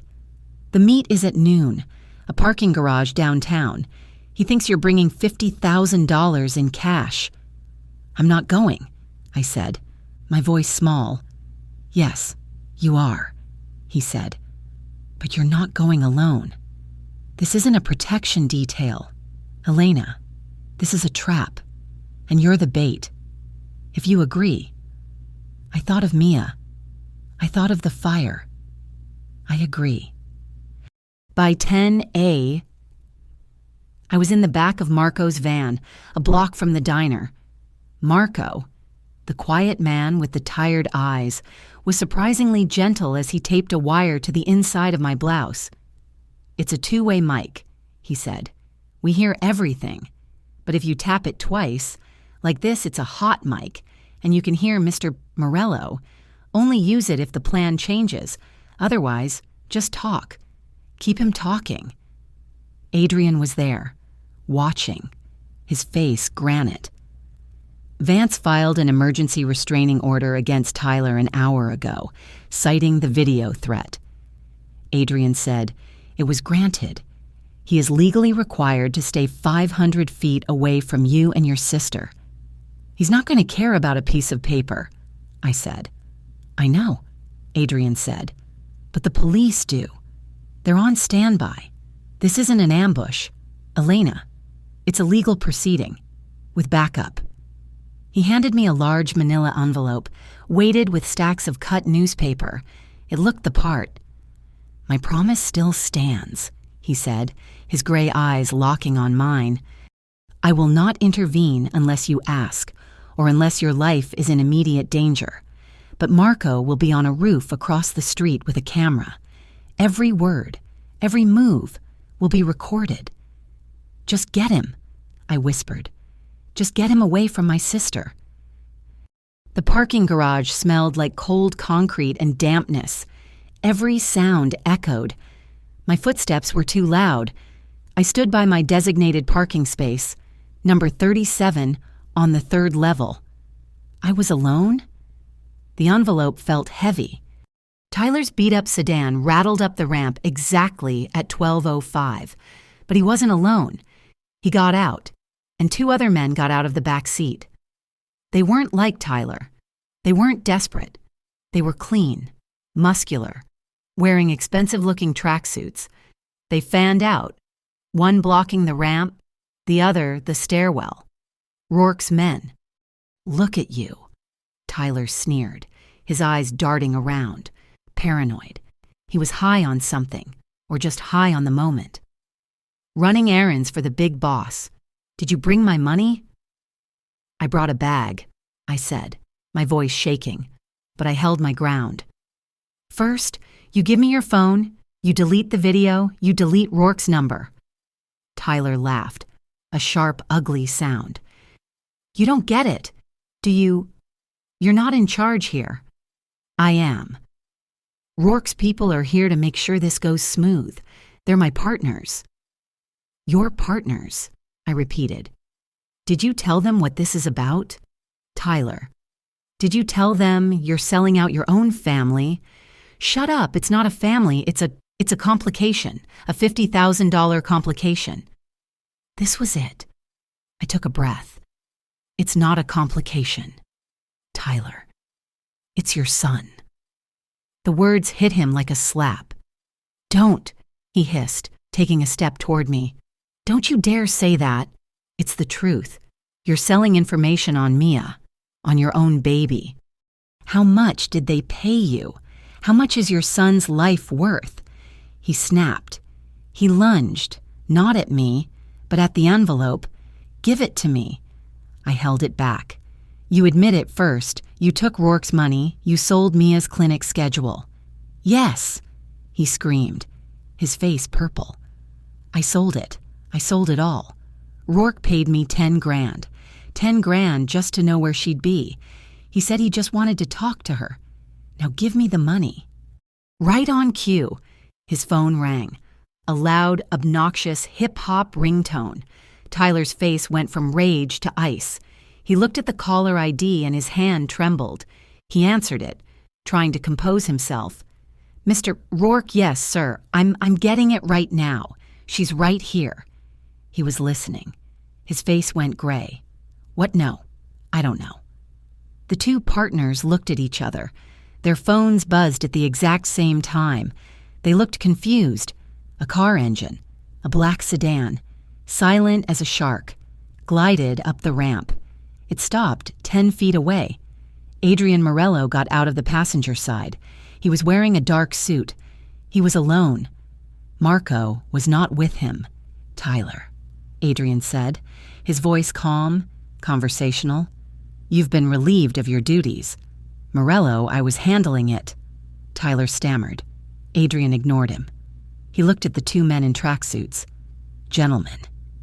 "The meet is at noon, a parking garage downtown. He thinks you're bringing $50,000 in cash." "I'm not going," I said, my voice small. Yes, you are, he said. But you're not going alone. This isn't a protection detail. Elena, this is a trap, and you're the bait. If you agree. I thought of Mia. I thought of the fire. I agree. By 10 I was in the back of Marco's van, a block from the diner. Marco, the quiet man with the tired eyes, was surprisingly gentle as he taped a wire to the inside of my blouse. It's a two-way mic, he said. We hear everything. But if you tap it twice, like this, it's a hot mic, and you can hear Mr. Morello. Only use it if the plan changes. Otherwise, just talk. Keep him talking. Adrian was there, watching, his face granite. Vance filed an emergency restraining order against Tyler an hour ago, citing the video threat. Adrian said, it was granted. He is legally required to stay 500 feet away from you and your sister. He's not going to care about a piece of paper, I said. I know, Adrian said, but the police do. They're on standby. This isn't an ambush. Elena, it's a legal proceeding, with backup. He handed me a large manila envelope, weighted with stacks of cut newspaper. It looked the part. My promise still stands, he said, his gray eyes locking on mine. I will not intervene unless you ask, or unless your life is in immediate danger. But Marco will be on a roof across the street with a camera. Every word, every move will be recorded. Just get him, I whispered. Just get him away from my sister. The parking garage smelled like cold concrete and dampness. Every sound echoed. My footsteps were too loud. I stood by my designated parking space, number 37, on the 3rd level. I was alone? The envelope felt heavy. Tyler's beat-up sedan rattled up the ramp exactly at 12:05, but he wasn't alone. He got out, and 2 other men got out of the back seat. They weren't like Tyler. They weren't desperate. They were clean, muscular, wearing expensive-looking tracksuits. They fanned out, one blocking the ramp, the other the stairwell. Rourke's men. Look at you, Tyler sneered, his eyes darting around, paranoid. He was high on something, or just high on the moment. Running errands for the big boss. Did you bring my money? I brought a bag, I said, my voice shaking, but I held my ground. First, you give me your phone, you delete the video, you delete Rourke's number. Tyler laughed, a sharp, ugly sound. You don't get it, do you? You're not in charge here. I am. Rourke's people are here to make sure this goes smooth. They're my partners. Your partners, I repeated. Did you tell them what this is about? Tyler. Did you tell them you're selling out your own family? Shut up, it's not a family, it's a complication, a $50,000 complication. This was it. I took a breath. It's not a complication. Tyler, it's your son. The words hit him like a slap. Don't, he hissed, taking a step toward me. Don't you dare say that. It's the truth. You're selling information on Mia, on your own baby. How much did they pay you? How much is your son's life worth? He snapped. He lunged, not at me, but at the envelope. Give it to me. I held it back. You admit it first. You took Rourke's money. You sold Mia's clinic schedule. Yes, he screamed, his face purple. I sold it. I sold it all. Rourke paid me 10 grand. 10 grand just to know where she'd be. He said he just wanted to talk to her. Now give me the money. Right on cue, his phone rang. A loud, obnoxious hip-hop ringtone. Tyler's face went from rage to ice. He looked at the caller ID and his hand trembled. He answered it, trying to compose himself. Mr. Rourke, yes, sir. I'm getting it right now. She's right here. He was listening. His face went gray. What no? I don't know. The two partners looked at each other. Their phones buzzed at the exact same time. They looked confused. A car engine, a black sedan, silent as a shark, glided up the ramp. It stopped 10 feet away. Adrian Morello got out of the passenger side. He was wearing a dark suit. He was alone. Marco was not with him. "Tyler," Adrian said, his voice calm, conversational. "You've been relieved of your duties." "Morello, I was handling it." Tyler stammered. Adrian ignored him. He looked at the two men in tracksuits. "Gentlemen,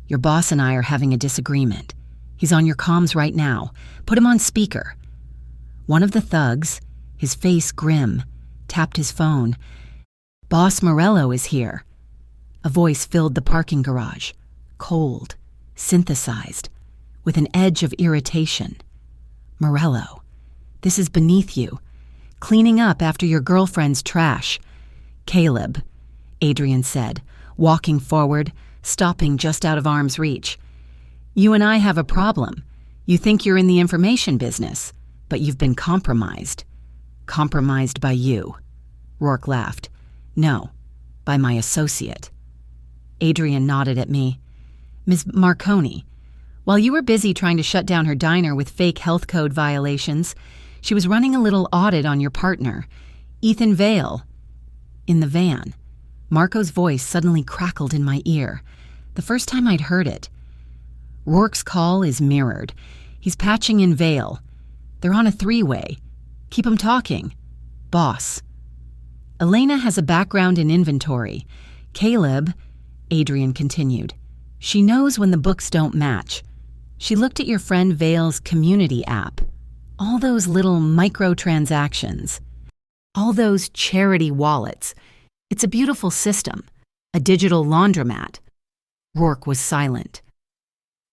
your boss and I are having a disagreement. He's on your comms right now. Put him on speaker." One of the thugs, his face grim, tapped his phone. "Boss Morello is here." A voice filled the parking garage, cold, synthesized, with an edge of irritation. "Morello, this is beneath you. Cleaning up after your girlfriend's trash." "Caleb," Adrian said, walking forward, stopping just out of arm's reach. "You and I have a problem. You think you're in the information business, but you've been compromised." "Compromised by you?" Rourke laughed. "No, by my associate." Adrian nodded at me. "Ms. Marconi, while you were busy trying to shut down her diner with fake health code violations, she was running a little audit on your partner, Ethan Vale." In the van, Marco's voice suddenly crackled in my ear, the first time I'd heard it. "Rourke's call is mirrored. He's patching in Vale. They're on a three-way. Keep 'em talking. Boss." "Elena has a background in inventory. Caleb," Adrian continued, "she knows when the books don't match. She looked at your friend Vale's community app. All those little microtransactions. All those charity wallets. It's a beautiful system. A digital laundromat." Rourke was silent.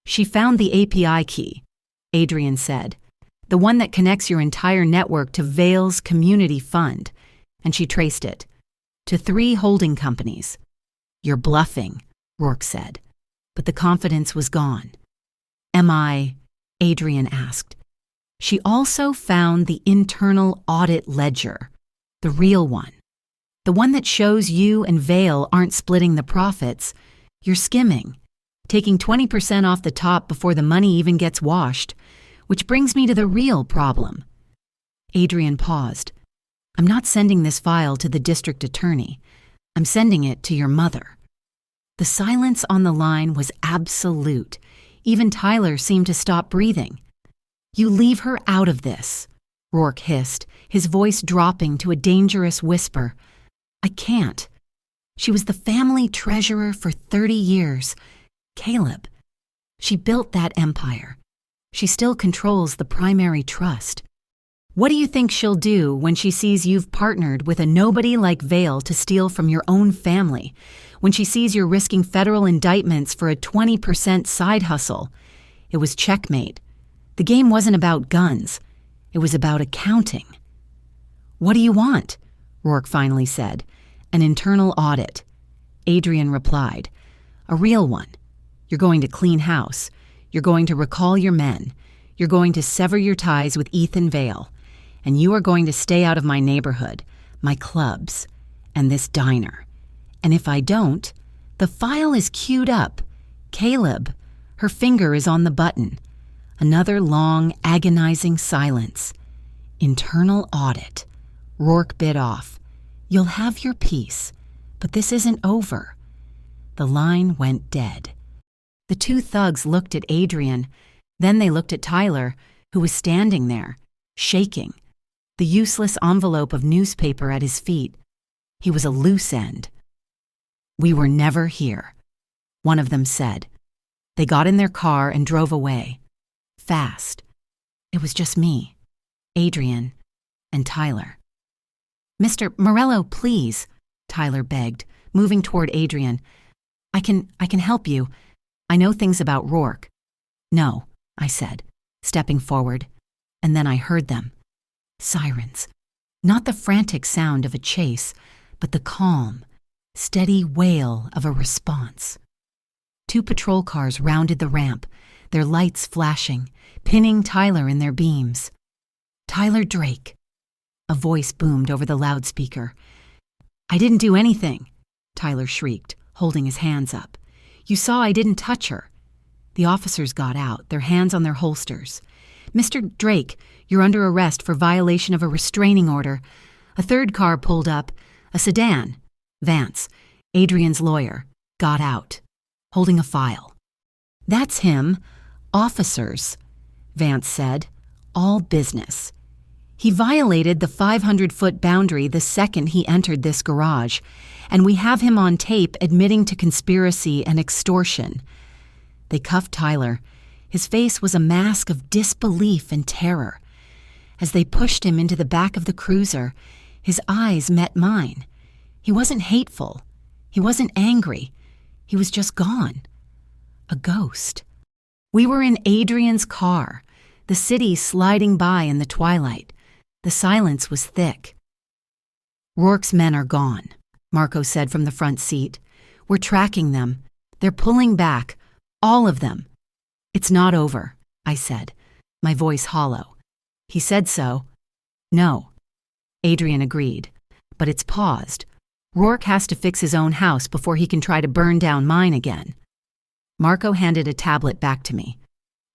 "She found the API key," Adrian said. "The one that connects your entire network to Vale's community fund. And she traced it to 3 holding companies." "You're bluffing," Rourke said, but the confidence was gone. "Am I?" Adrian asked. "She also found the internal audit ledger, the real one. The one that shows you and Vale aren't splitting the profits. You're skimming, taking 20% off the top before the money even gets washed, which brings me to the real problem." Adrian paused. "I'm not sending this file to the district attorney. I'm sending it to your mother." The silence on the line was absolute. Even Tyler seemed to stop breathing. "You leave her out of this," Rourke hissed, his voice dropping to a dangerous whisper. "I can't. She was the family treasurer for 30 years. Caleb. She built that empire. She still controls the primary trust. What do you think she'll do when she sees you've partnered with a nobody like Vale to steal from your own family? When she sees you're risking federal indictments for a 20% side hustle? It was checkmate. The game wasn't about guns. It was about accounting." "What do you want?" Rourke finally said. "An internal audit." Adrian replied. "A real one. You're going to clean house. You're going to recall your men. You're going to sever your ties with Ethan Vale. And you are going to stay out of my neighborhood, my clubs, and this diner. And if I don't, the file is queued up. Caleb." Her finger is on the button. Another long, agonizing silence. "Internal audit." Rourke bit off. "You'll have your peace, but this isn't over." The line went dead. The two thugs looked at Adrian. Then they looked at Tyler, who was standing there, shaking, the useless envelope of newspaper at his feet. He was a loose end. "We were never here," one of them said. They got in their car and drove away. Fast. It was just me, Adrian, and Tyler. "Mr. Morello, please," Tyler begged, moving toward Adrian. I can help you. I know things about Rourke." "No," I said, stepping forward. And then I heard them. Sirens. Not the frantic sound of a chase, but the calm, steady wail of a response. 2 patrol cars rounded the ramp, their lights flashing, pinning Tyler in their beams. Tyler Drake. A voice boomed over the loudspeaker. I didn't do anything, Tyler shrieked, holding his hands up. You saw I didn't touch her. The officers got out, their hands on their holsters. Mr. Drake, you're under arrest for violation of a restraining order. A third car pulled up, a sedan. Vance, Adrian's lawyer, got out, holding a file. That's him. Officers, Vance said. All business. He violated the 500-foot boundary the second he entered this garage, and we have him on tape admitting to conspiracy and extortion. They cuffed Tyler. His face was a mask of disbelief and terror. As they pushed him into the back of the cruiser, his eyes met mine. He wasn't hateful. He wasn't angry. He was just gone. A ghost. We were in Adrian's car, the city sliding by in the twilight. The silence was thick. Rourke's men are gone, Marco said from the front seat. We're tracking them. They're pulling back. All of them. It's not over, I said, my voice hollow. He said so. No. Adrian agreed. But it's paused. Rourke has to fix his own house before he can try to burn down mine again. Marco handed a tablet back to me.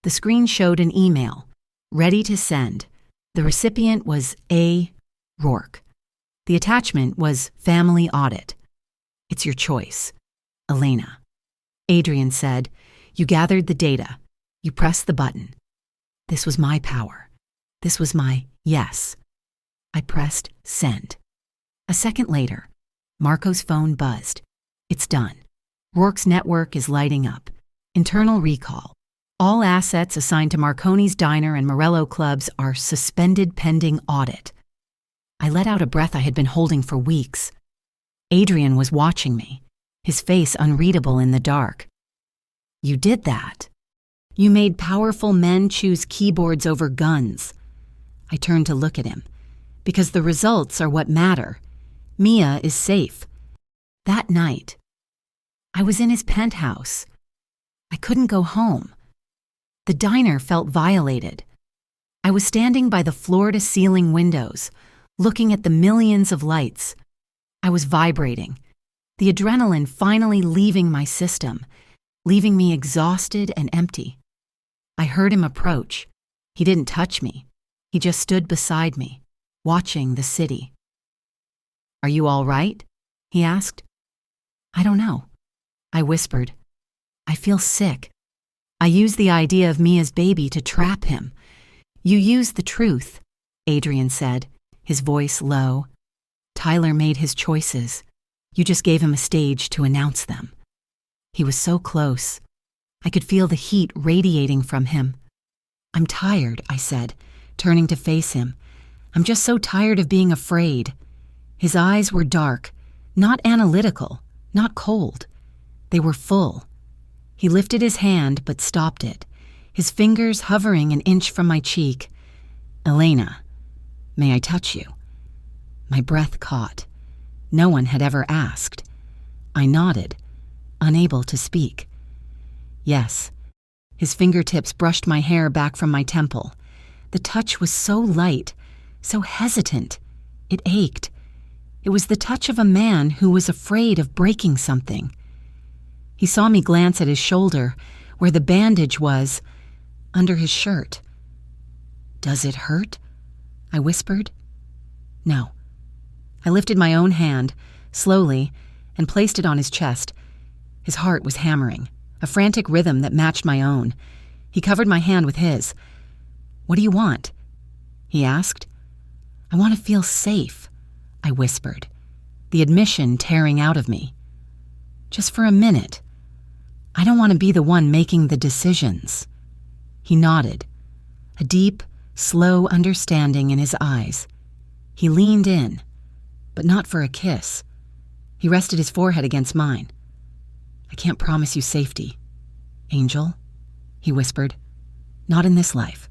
The screen showed an email, ready to send. The recipient was A. Rourke. The attachment was Family Audit. It's your choice. Elena. Adrian said, You gathered the data. You pressed the button. This was my power. This was my yes. I pressed send. A second later, Marco's phone buzzed. It's done. Rourke's network is lighting up. Internal recall. All assets assigned to Marconi's Diner and Morello Clubs are suspended pending audit. I let out a breath I had been holding for weeks. Adrian was watching me, his face unreadable in the dark. You did that. You made powerful men choose keyboards over guns. I turned to look at him, because the results are what matter. Mia is safe. That night, I was in his penthouse. I couldn't go home. The diner felt violated. I was standing by the floor-to-ceiling windows, looking at the millions of lights. I was vibrating, the adrenaline finally leaving my system, leaving me exhausted and empty. I heard him approach. He didn't touch me. He just stood beside me, watching the city. Are you all right? He asked. I don't know. I whispered. I feel sick. I used the idea of Mia's baby to trap him. You used the truth, Adrian said, his voice low. Tyler made his choices. You just gave him a stage to announce them. He was so close. I could feel the heat radiating from him. I'm tired, I said, turning to face him. I'm just so tired of being afraid. His eyes were dark, not analytical, not cold. They were full. He lifted his hand but stopped it, his fingers hovering an inch from my cheek. Elena, may I touch you? My breath caught. No one had ever asked. I nodded, unable to speak. Yes. His fingertips brushed my hair back from my temple. The touch was so light, so hesitant. It ached. It was the touch of a man who was afraid of breaking something. He saw me glance at his shoulder, where the bandage was, under his shirt. Does it hurt? I whispered. No. I lifted my own hand, slowly, and placed it on his chest. His heart was hammering, a frantic rhythm that matched my own. He covered my hand with his. What do you want? He asked. I want to feel safe, I whispered, the admission tearing out of me. Just for a minute. I don't want to be the one making the decisions. He nodded, a deep, slow understanding in his eyes. He leaned in, but not for a kiss. He rested his forehead against mine. I can't promise you safety, Angel, he whispered. Not in this life,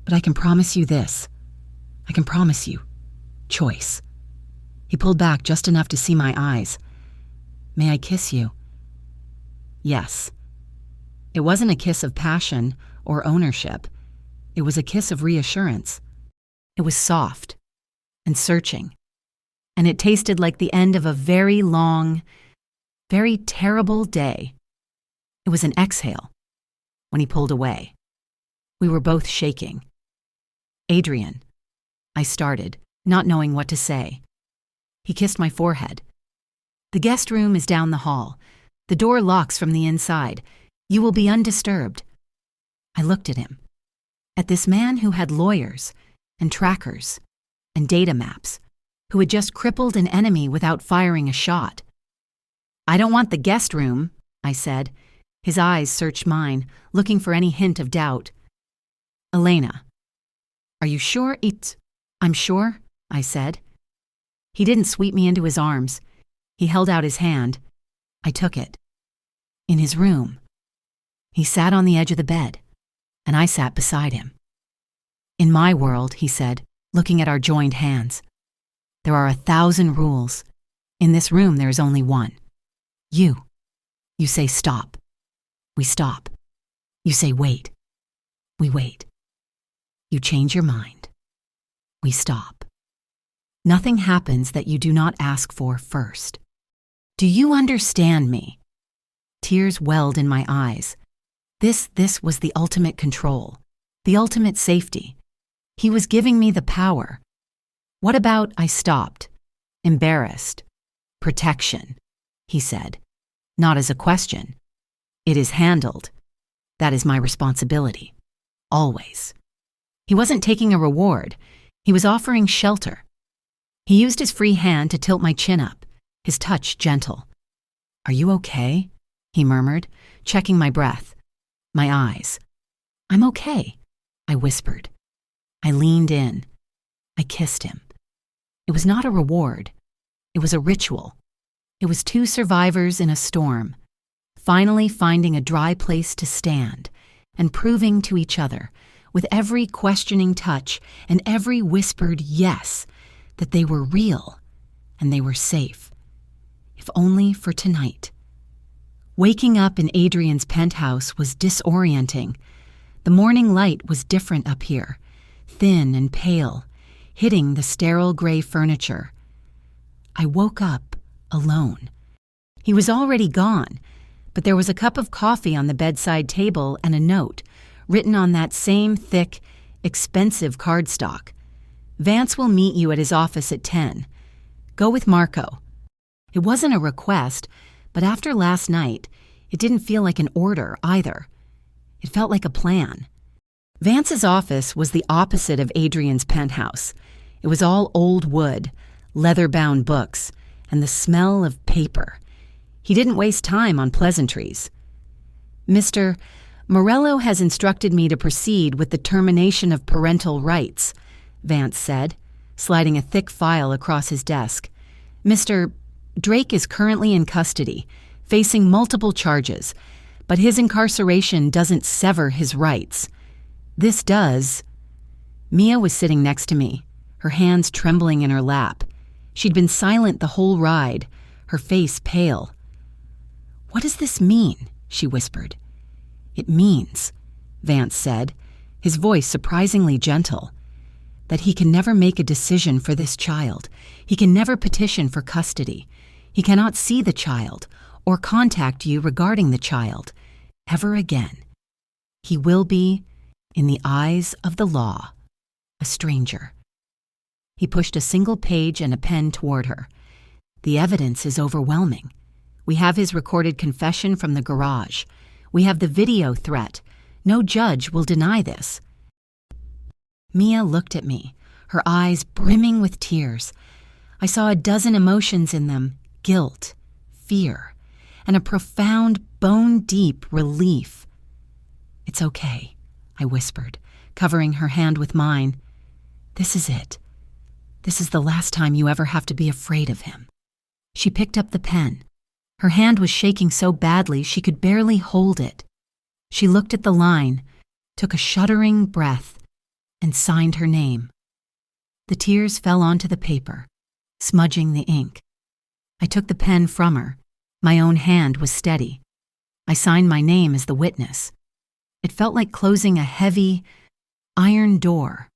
but I can promise you this. I can promise you choice. He pulled back just enough to see my eyes. May I kiss you? Yes. It wasn't a kiss of passion or ownership. It was a kiss of reassurance. It was soft and searching, and it tasted like the end of a very long, very terrible day. It was an exhale when he pulled away. We were both shaking. "Adrian," I started, not knowing what to say. He kissed my forehead. "The guest room is down the hall. The door locks from the inside. You will be undisturbed." I looked at him, at this man who had lawyers and trackers and data maps, who had just crippled an enemy without firing a shot. "I don't want the guest room," I said. His eyes searched mine, looking for any hint of doubt. "Elena, are you sure it's—" "I'm sure," I said. He didn't sweep me into his arms. He held out his hand. I took it. In his room. He sat on the edge of the bed, and I sat beside him. "In my world," he said, looking at our joined hands, "there are 1,000 rules. In this room, there is only one. You. You say stop. We stop. You say wait. We wait. You change your mind. We stop. Nothing happens that you do not ask for first. Do you understand me?" Tears welled in my eyes. This was the ultimate control, the ultimate safety. He was giving me the power. "What about—" I stopped, embarrassed. "Protection," he said, not as a question. "It is handled. That is my responsibility. Always." He wasn't taking a reward. He was offering shelter. He used his free hand to tilt my chin up, his touch gentle. "Are you okay?" he murmured, checking my breath, my eyes. "I'm okay," I whispered. I leaned in. I kissed him. It was not a reward. It was a ritual. It was two survivors in a storm, finally finding a dry place to stand and proving to each other, with every questioning touch and every whispered yes, that they were real and they were safe, if only for tonight. Waking up in Adrian's penthouse was disorienting. The morning light was different up here, thin and pale, hitting the sterile gray furniture. I woke up alone. He was already gone, but there was a cup of coffee on the bedside table and a note, written on that same thick, expensive cardstock. "Vance will meet you at his office at 10. Go with Marco." It wasn't a request, but after last night, it didn't feel like an order either. It felt like a plan. Vance's office was the opposite of Adrian's penthouse. It was all old wood, leather-bound books, and the smell of paper. He didn't waste time on pleasantries. "Mr. Morello has instructed me to proceed with the termination of parental rights," Vance said, sliding a thick file across his desk. "Mr. Drake is currently in custody, facing multiple charges, but his incarceration doesn't sever his rights. This does." Mia was sitting next to me, her hands trembling in her lap. She'd been silent the whole ride, her face pale. "What does this mean?" she whispered. "It means," Vance said, his voice surprisingly gentle, "that he can never make a decision for this child. He can never petition for custody. He cannot see the child or contact you regarding the child ever again. He will be, in the eyes of the law, a stranger." He pushed a single page and a pen toward her. "The evidence is overwhelming. We have his recorded confession from the garage. We have the video threat. No judge will deny this." Mia looked at me, her eyes brimming with tears. I saw a dozen emotions in them: guilt, fear, and a profound, bone-deep relief. "It's okay," I whispered, covering her hand with mine. "This is it. This is the last time you ever have to be afraid of him." She picked up the pen. Her hand was shaking so badly she could barely hold it. She looked at the line, took a shuddering breath, and signed her name. The tears fell onto the paper, smudging the ink. I took the pen from her. My own hand was steady. I signed my name as the witness. It felt like closing a heavy, iron door.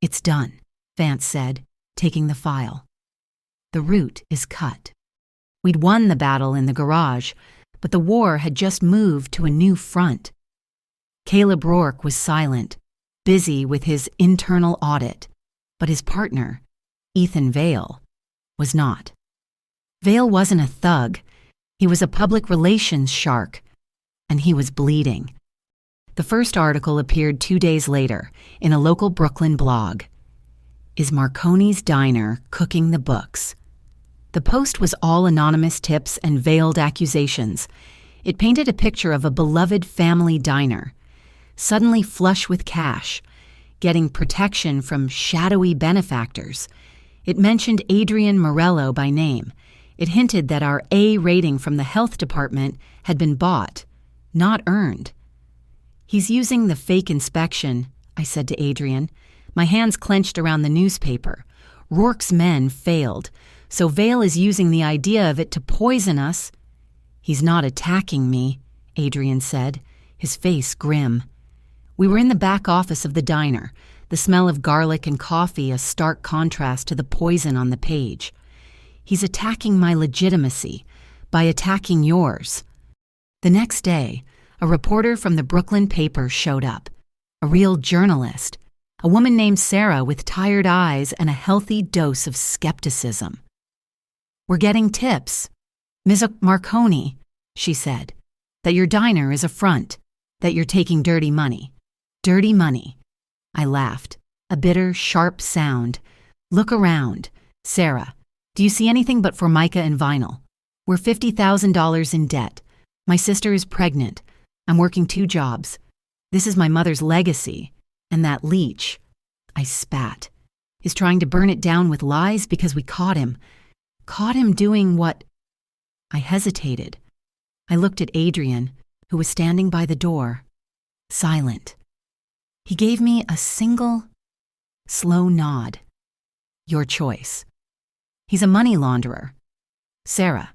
It's done, Vance said, taking the file. The route is cut. We'd won the battle in the garage, but the war had just moved to a new front. Caleb Rourke was silent, busy with his internal audit, but his partner, Ethan Vale, was not. Vale wasn't a thug. He was a public relations shark, and he was bleeding. The first article appeared 2 days later in a local Brooklyn blog. Is Marconi's Diner cooking the books? The post was all anonymous tips and veiled accusations. It painted a picture of a beloved family diner, suddenly flush with cash, getting protection from shadowy benefactors. It mentioned Adrian Morello by name. It hinted that our A rating from the health department had been bought, not earned. He's using the fake inspection, I said to Adrian, my hands clenched around the newspaper. Rourke's men failed, so Vale is using the idea of it to poison us. He's not attacking me, Adrian said, his face grim. We were in the back office of the diner, the smell of garlic and coffee a stark contrast to the poison on the page. He's attacking my legitimacy by attacking yours. The next day, a reporter from the Brooklyn paper showed up, a real journalist, a woman named Sarah with tired eyes and a healthy dose of skepticism. We're getting tips. Ms. Marconi, she said, that your diner is a front, that you're taking dirty money. Dirty money. I laughed, a bitter, sharp sound. Look around. Sarah, do you see anything but Formica and vinyl? We're $50,000 in debt. My sister is pregnant. I'm working 2 jobs. This is my mother's legacy. And that leech, I spat, is trying to burn it down with lies because we caught him. Caught him doing what? I hesitated. I looked at Adrian, who was standing by the door, silent. He gave me a single, slow nod. Your choice. He's a money launderer. Sarah.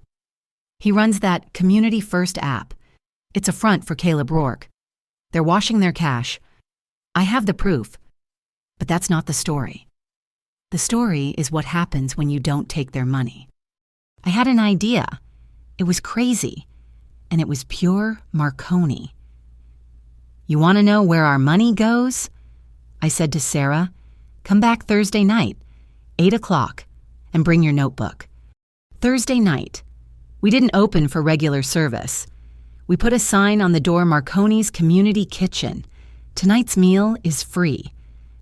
He runs that Community First app. It's a front for Caleb Rourke. They're washing their cash. I have the proof. But that's not the story. The story is what happens when you don't take their money. I had an idea. It was crazy. And it was pure Marconi. You want to know where our money goes? I said to Sarah, come back Thursday night, 8 o'clock, and bring your notebook. Thursday night. We didn't open for regular service. We put a sign on the door, Marconi's Community Kitchen. Tonight's meal is free.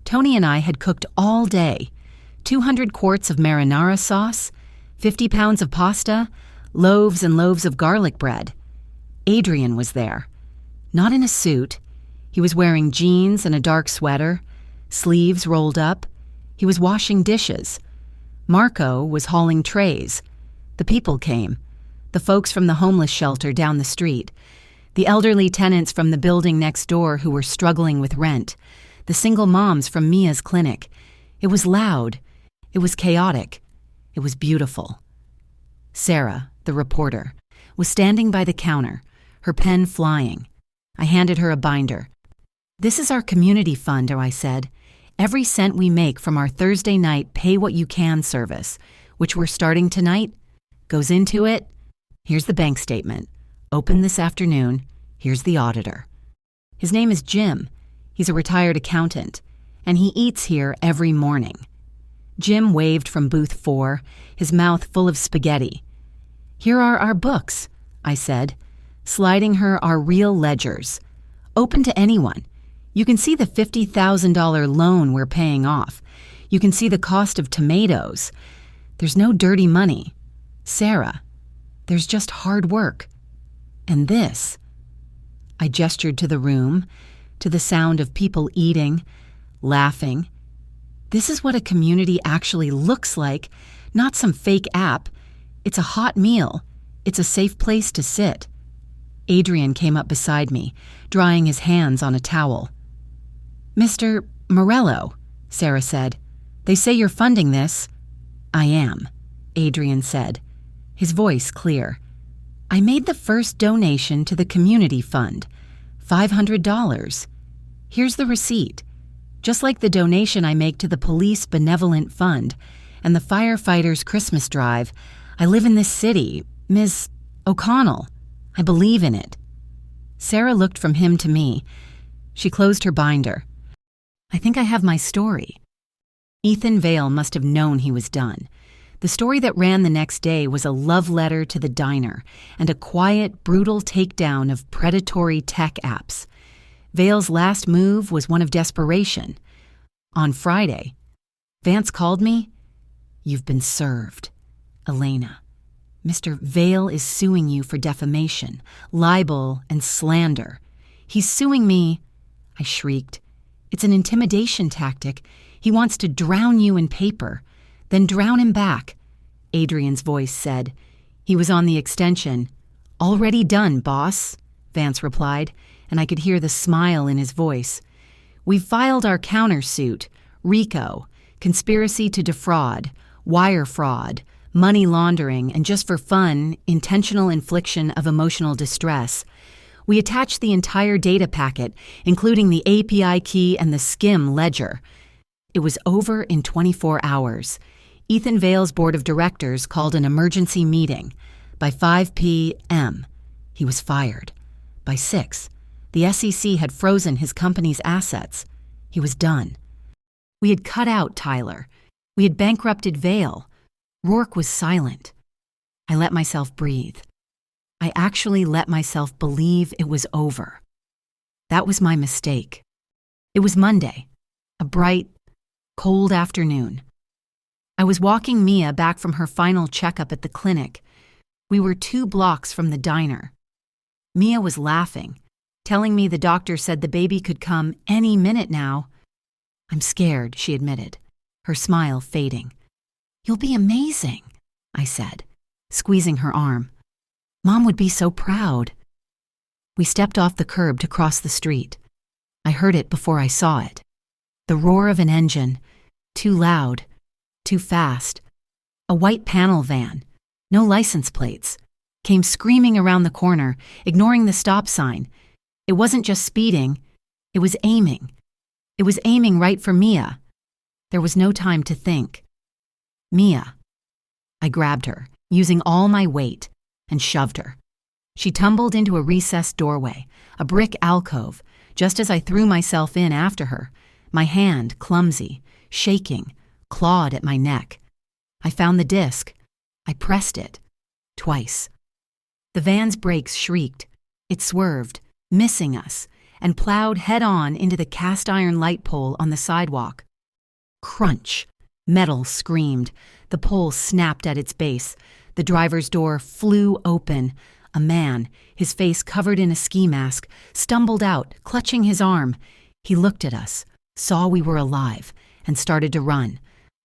Tony and I had cooked all day. 200 quarts of marinara sauce, 50 pounds of pasta, loaves and loaves of garlic bread. Adrian was there. Not in a suit. He was wearing jeans and a dark sweater, sleeves rolled up. He was washing dishes. Marco was hauling trays. The people came. The folks from the homeless shelter down the street. The elderly tenants from the building next door who were struggling with rent. The single moms from Mia's clinic. It was loud. It was chaotic. It was beautiful. Sarah, the reporter, was standing by the counter, her pen flying. I handed her a binder. This is our community fund, I said. Every cent we make from our Thursday night Pay What You Can service, which we're starting tonight, goes into it. Here's the bank statement. Open this afternoon. Here's the auditor. His name is Jim. He's a retired accountant, and he eats here every morning. Jim waved from booth 4, his mouth full of spaghetti. Here are our books, I said, sliding her our real ledgers. Open to anyone. You can see the $50,000 loan we're paying off. You can see the cost of tomatoes. There's no dirty money. Sarah, there's just hard work. And this. I gestured to the room, to the sound of people eating, laughing. This is what a community actually looks like, not some fake app. It's a hot meal. It's a safe place to sit. Adrian came up beside me, drying his hands on a towel. Mr. Morello, Sarah said, they say you're funding this. I am, Adrian said, his voice clear. I made the first donation to the community fund, $500. Here's the receipt. just like the donation I make to the Police Benevolent Fund and the Firefighters Christmas Drive. I live in this city, Ms. O'Connell. I believe in it." Sarah looked from him to me. She closed her binder. "I think I have my story." Ethan Vale must have known he was done. The story that ran the next day was a love letter to the diner and a quiet, brutal takedown of predatory tech apps. Vale's last move was one of desperation. On Friday, Vance called me. "You've been served, Elena. Mr. Vale is suing you for defamation, libel, and slander. He's suing me," I shrieked. "It's an intimidation tactic. He wants to drown you in paper. Then drown him back," Adrian's voice said. He was on the extension. "Already done, boss," Vance replied, and I could hear the smile in his voice. "We've filed our countersuit, RICO, conspiracy to defraud, wire fraud, money laundering, and just for fun, intentional infliction of emotional distress. We attached the entire data packet, including the API key and the skim ledger." It was over in 24 hours. Ethan Vale's board of directors called an emergency meeting. By 5 p.m., he was fired. By 6, the SEC had frozen his company's assets. He was done. We had cut out Tyler. We had bankrupted Vale. Rourke was silent. I let myself breathe. I actually let myself believe it was over. That was my mistake. It was Monday, a bright, cold afternoon. I was walking Mia back from her final checkup at the clinic. We were 2 blocks from the diner. Mia was laughing, telling me the doctor said the baby could come any minute now. "I'm scared," she admitted, her smile fading. "You'll be amazing," I said, squeezing her arm. "Mom would be so proud." We stepped off the curb to cross the street. I heard it before I saw it. The roar of an engine, too loud, too fast. A white panel van, no license plates, came screaming around the corner, ignoring the stop sign. It wasn't just speeding, it was aiming. It was aiming right for Mia. There was no time to think. "Mia." I grabbed her, using all my weight, and shoved her. She tumbled into a recessed doorway, a brick alcove, just as I threw myself in after her, my hand clumsy, shaking, clawed at my neck. I found the disc. I pressed it. Twice. The van's brakes shrieked. It swerved, missing us, and plowed head-on into the cast-iron light pole on the sidewalk. Crunch. Metal screamed. The pole snapped at its base. The driver's door flew open. A man, his face covered in a ski mask, stumbled out, clutching his arm. He looked at us, saw we were alive, and started to run.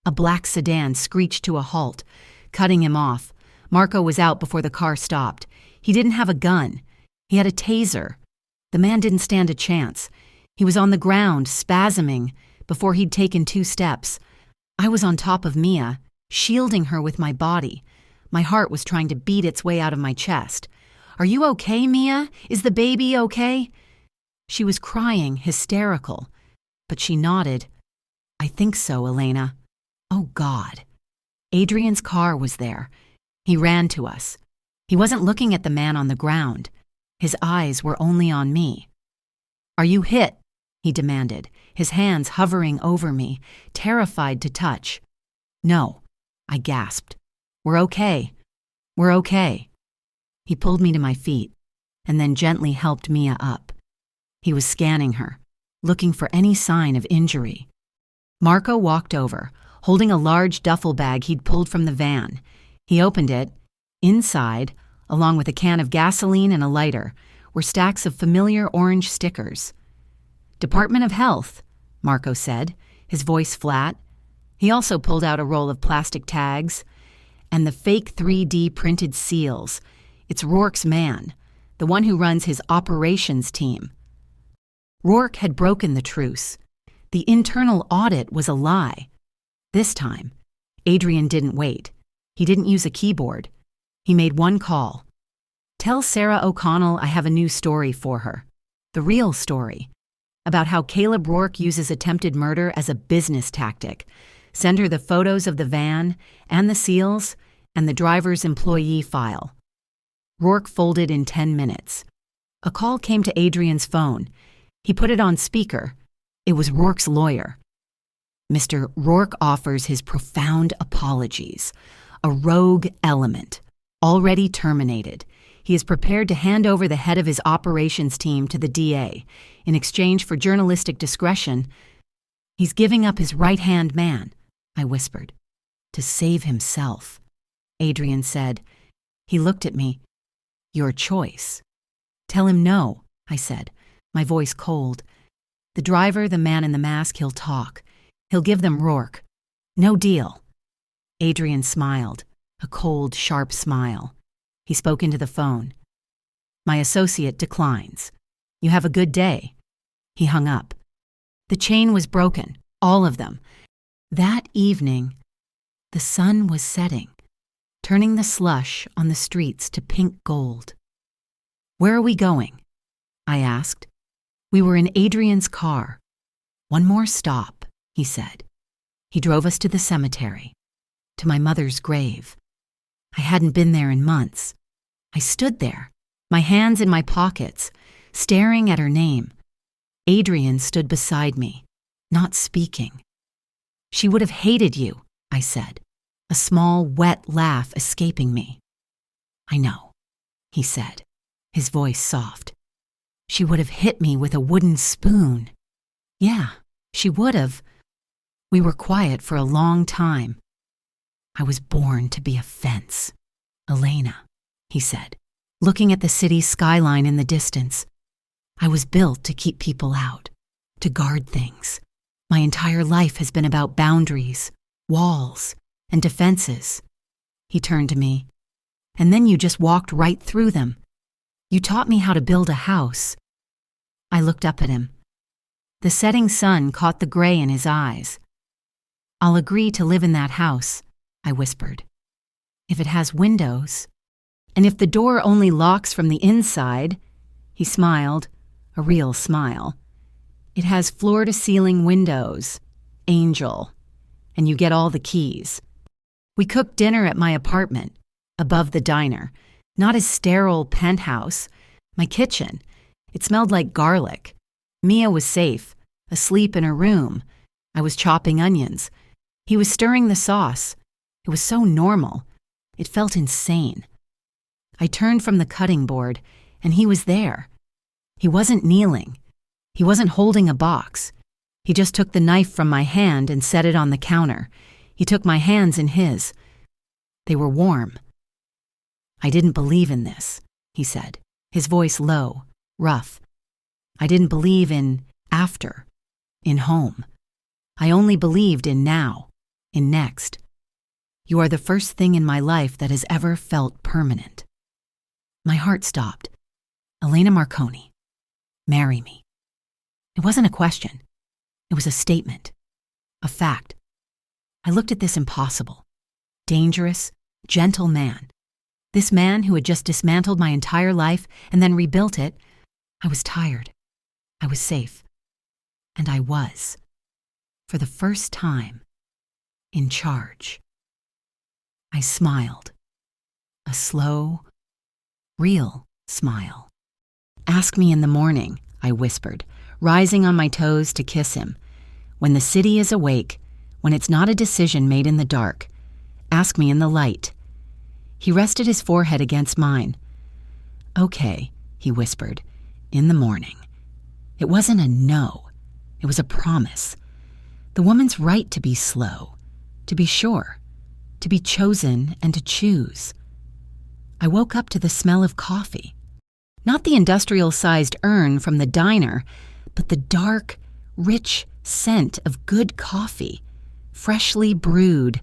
A black sedan screeched to a halt, cutting him off. Marco was out before the car stopped. He didn't have a gun. He had a taser. The man didn't stand a chance. He was on the ground, spasming, before he'd taken 2 steps. I was on top of Mia, shielding her with my body. My heart was trying to beat its way out of my chest. "Are you okay, Mia? Is the baby okay?" She was crying, hysterical, but she nodded. "I think so, Elena." Oh, God. Adrian's car was there. He ran to us. He wasn't looking at the man on the ground. His eyes were only on me. "Are you hit?" he demanded, his hands hovering over me, terrified to touch. "No," I gasped. "We're okay. We're okay." He pulled me to my feet, and then gently helped Mia up. He was scanning her, looking for any sign of injury. Marco walked over, holding a large duffel bag he'd pulled from the van. He opened it. Inside, along with a can of gasoline and a lighter, were stacks of familiar orange stickers. "Department of Health," Marco said, his voice flat. He also pulled out a roll of plastic tags and the fake 3D printed seals. It's Rourke's man, the one who runs his operations team. Rourke had broken the truce. The internal audit was a lie. This time, Adrian didn't wait. He didn't use a keyboard. He made one call. "Tell Sarah O'Connell I have a new story for her. The real story. about how Caleb Rourke uses attempted murder as a business tactic. Send her the photos of the van and the seals and the driver's employee file. Rourke folded in 10 minutes. A call came to Adrian's phone. He put it on speaker. It was Rourke's lawyer. Mr. Rourke offers his profound apologies. A rogue element, already terminated. He is prepared to hand over the head of his operations team to the DA. In exchange for journalistic discretion, he's giving up his right-hand man, I whispered, to save himself. Adrian said. He looked at me. Your choice. Tell him no, I said, my voice cold. The driver, the man in the mask, he'll talk. He'll give them Rourke. No deal. Adrian smiled, a cold, sharp smile. He spoke into the phone. My associate declines. You have a good day. He hung up. The chain was broken, all of them. That evening, the sun was setting, turning the slush on the streets to pink gold. Where are we going? I asked. We were in Adrian's car. One more stop, he said. He drove us to the cemetery, to my mother's grave. I hadn't been there in months. I stood there, my hands in my pockets, staring at her name. Adrian stood beside me, not speaking. She would have hated you, I said, a small, wet laugh escaping me. I know, he said, his voice soft. She would have hit me with a wooden spoon. Yeah, she would have. We were quiet for a long time. I was born to be a fence. Elena, he said, looking at the city's skyline in the distance. I was built to keep people out, to guard things. My entire life has been about boundaries, walls, and defenses. He turned to me. And then you just walked right through them. You taught me how to build a house. I looked up at him. The setting sun caught the gray in his eyes. I'll agree to live in that house, I whispered. If it has windows, and if the door only locks from the inside, he smiled, a real smile. It has floor-to-ceiling windows, Angel, and you get all the keys. We cooked dinner at my apartment, above the diner, not his sterile penthouse, my kitchen. It smelled like garlic. Mia was safe, asleep in her room. I was chopping onions. He was stirring the sauce. It was so normal. It felt insane. I turned from the cutting board, and he was there. He wasn't kneeling. He wasn't holding a box. He just took the knife from my hand and set it on the counter. He took my hands in his. They were warm. I didn't believe in this, he said, his voice low, rough. I didn't believe in after, in home. I only believed in now, in next. You are the first thing in my life that has ever felt permanent. My heart stopped. Elena Marconi, marry me. It wasn't a question. It was a statement, a fact. I looked at this impossible, dangerous, gentle man. This man who had just dismantled my entire life and then rebuilt it. I was tired. I was safe. And I was, for the first time, in charge. I smiled. A slow, real smile. Ask me in the morning, I whispered, rising on my toes to kiss him. When the city is awake, when it's not a decision made in the dark, ask me in the light. He rested his forehead against mine. Okay, he whispered, in the morning. It wasn't a no. It was a promise. The woman's right to be slow, to be sure, to be chosen and to choose. I woke up to the smell of coffee. Not the industrial-sized urn from the diner, but the dark, rich scent of good coffee, freshly brewed.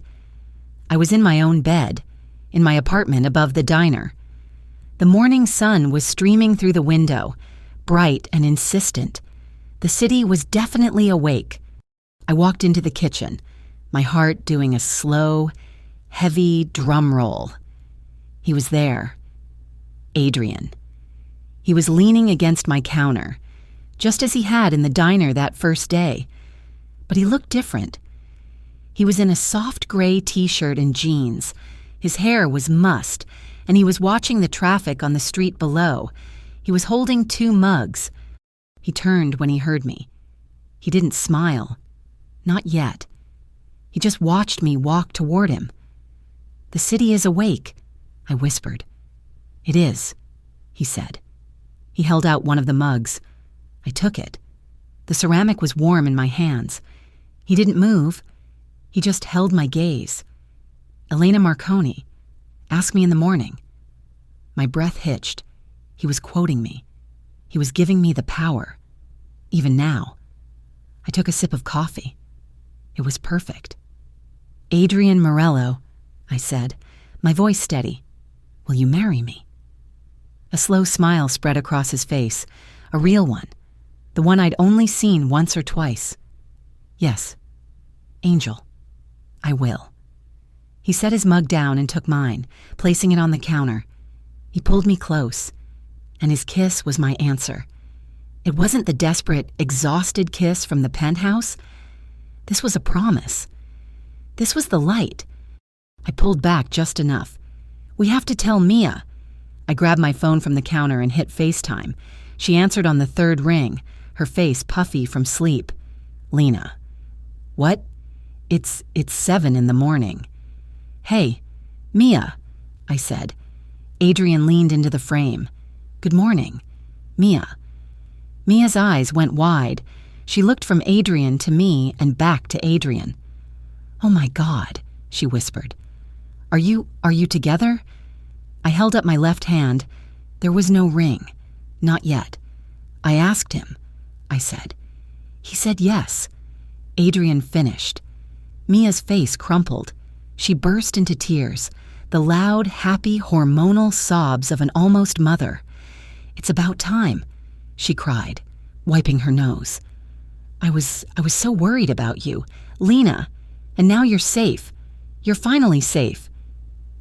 I was in my own bed, in my apartment above the diner. The morning sun was streaming through the window, bright and insistent. The city was definitely awake. I walked into the kitchen, my heart doing a slow, heavy drum roll. He was there. Adrian. He was leaning against my counter, just as he had in the diner that first day. But he looked different. He was in a soft gray t-shirt and jeans. His hair was mussed, and he was watching the traffic on the street below. He was holding 2 mugs. He turned when he heard me. He didn't smile. Not yet. He just watched me walk toward him. "The city is awake," I whispered. "It is," he said. He held out one of the mugs. I took it. The ceramic was warm in my hands. He didn't move. He just held my gaze. "Elena Marconi. Ask me in the morning." My breath hitched. He was quoting me. He was giving me the power. Even now. I took a sip of coffee. It was perfect. "Adrian Morello," I said, my voice steady. "Will you marry me?" A slow smile spread across his face, a real one, the one I'd only seen once or twice. "Yes, Angel, I will." He set his mug down and took mine, placing it on the counter. He pulled me close, and his kiss was my answer. It wasn't the desperate, exhausted kiss from the penthouse. This was a promise. This was the light. I pulled back just enough. "We have to tell Mia." I grabbed my phone from the counter and hit FaceTime. She answered on the 3rd ring, her face puffy from sleep. "Lena." "What?" It's 7 in the morning." "Hey, Mia," I said. Adrian leaned into the frame. "Good morning, Mia." Mia's eyes went wide. She looked from Adrian to me and back to Adrian. "Oh my God," she whispered. Are you together?" I held up my left hand. There was no ring. Not yet. "I asked him," I said. "He said yes." Adrian finished. Mia's face crumpled. She burst into tears, the loud, happy, hormonal sobs of an almost mother. "It's about time," she cried, wiping her nose. I was so worried about you, Lena, and now you're safe. You're finally safe."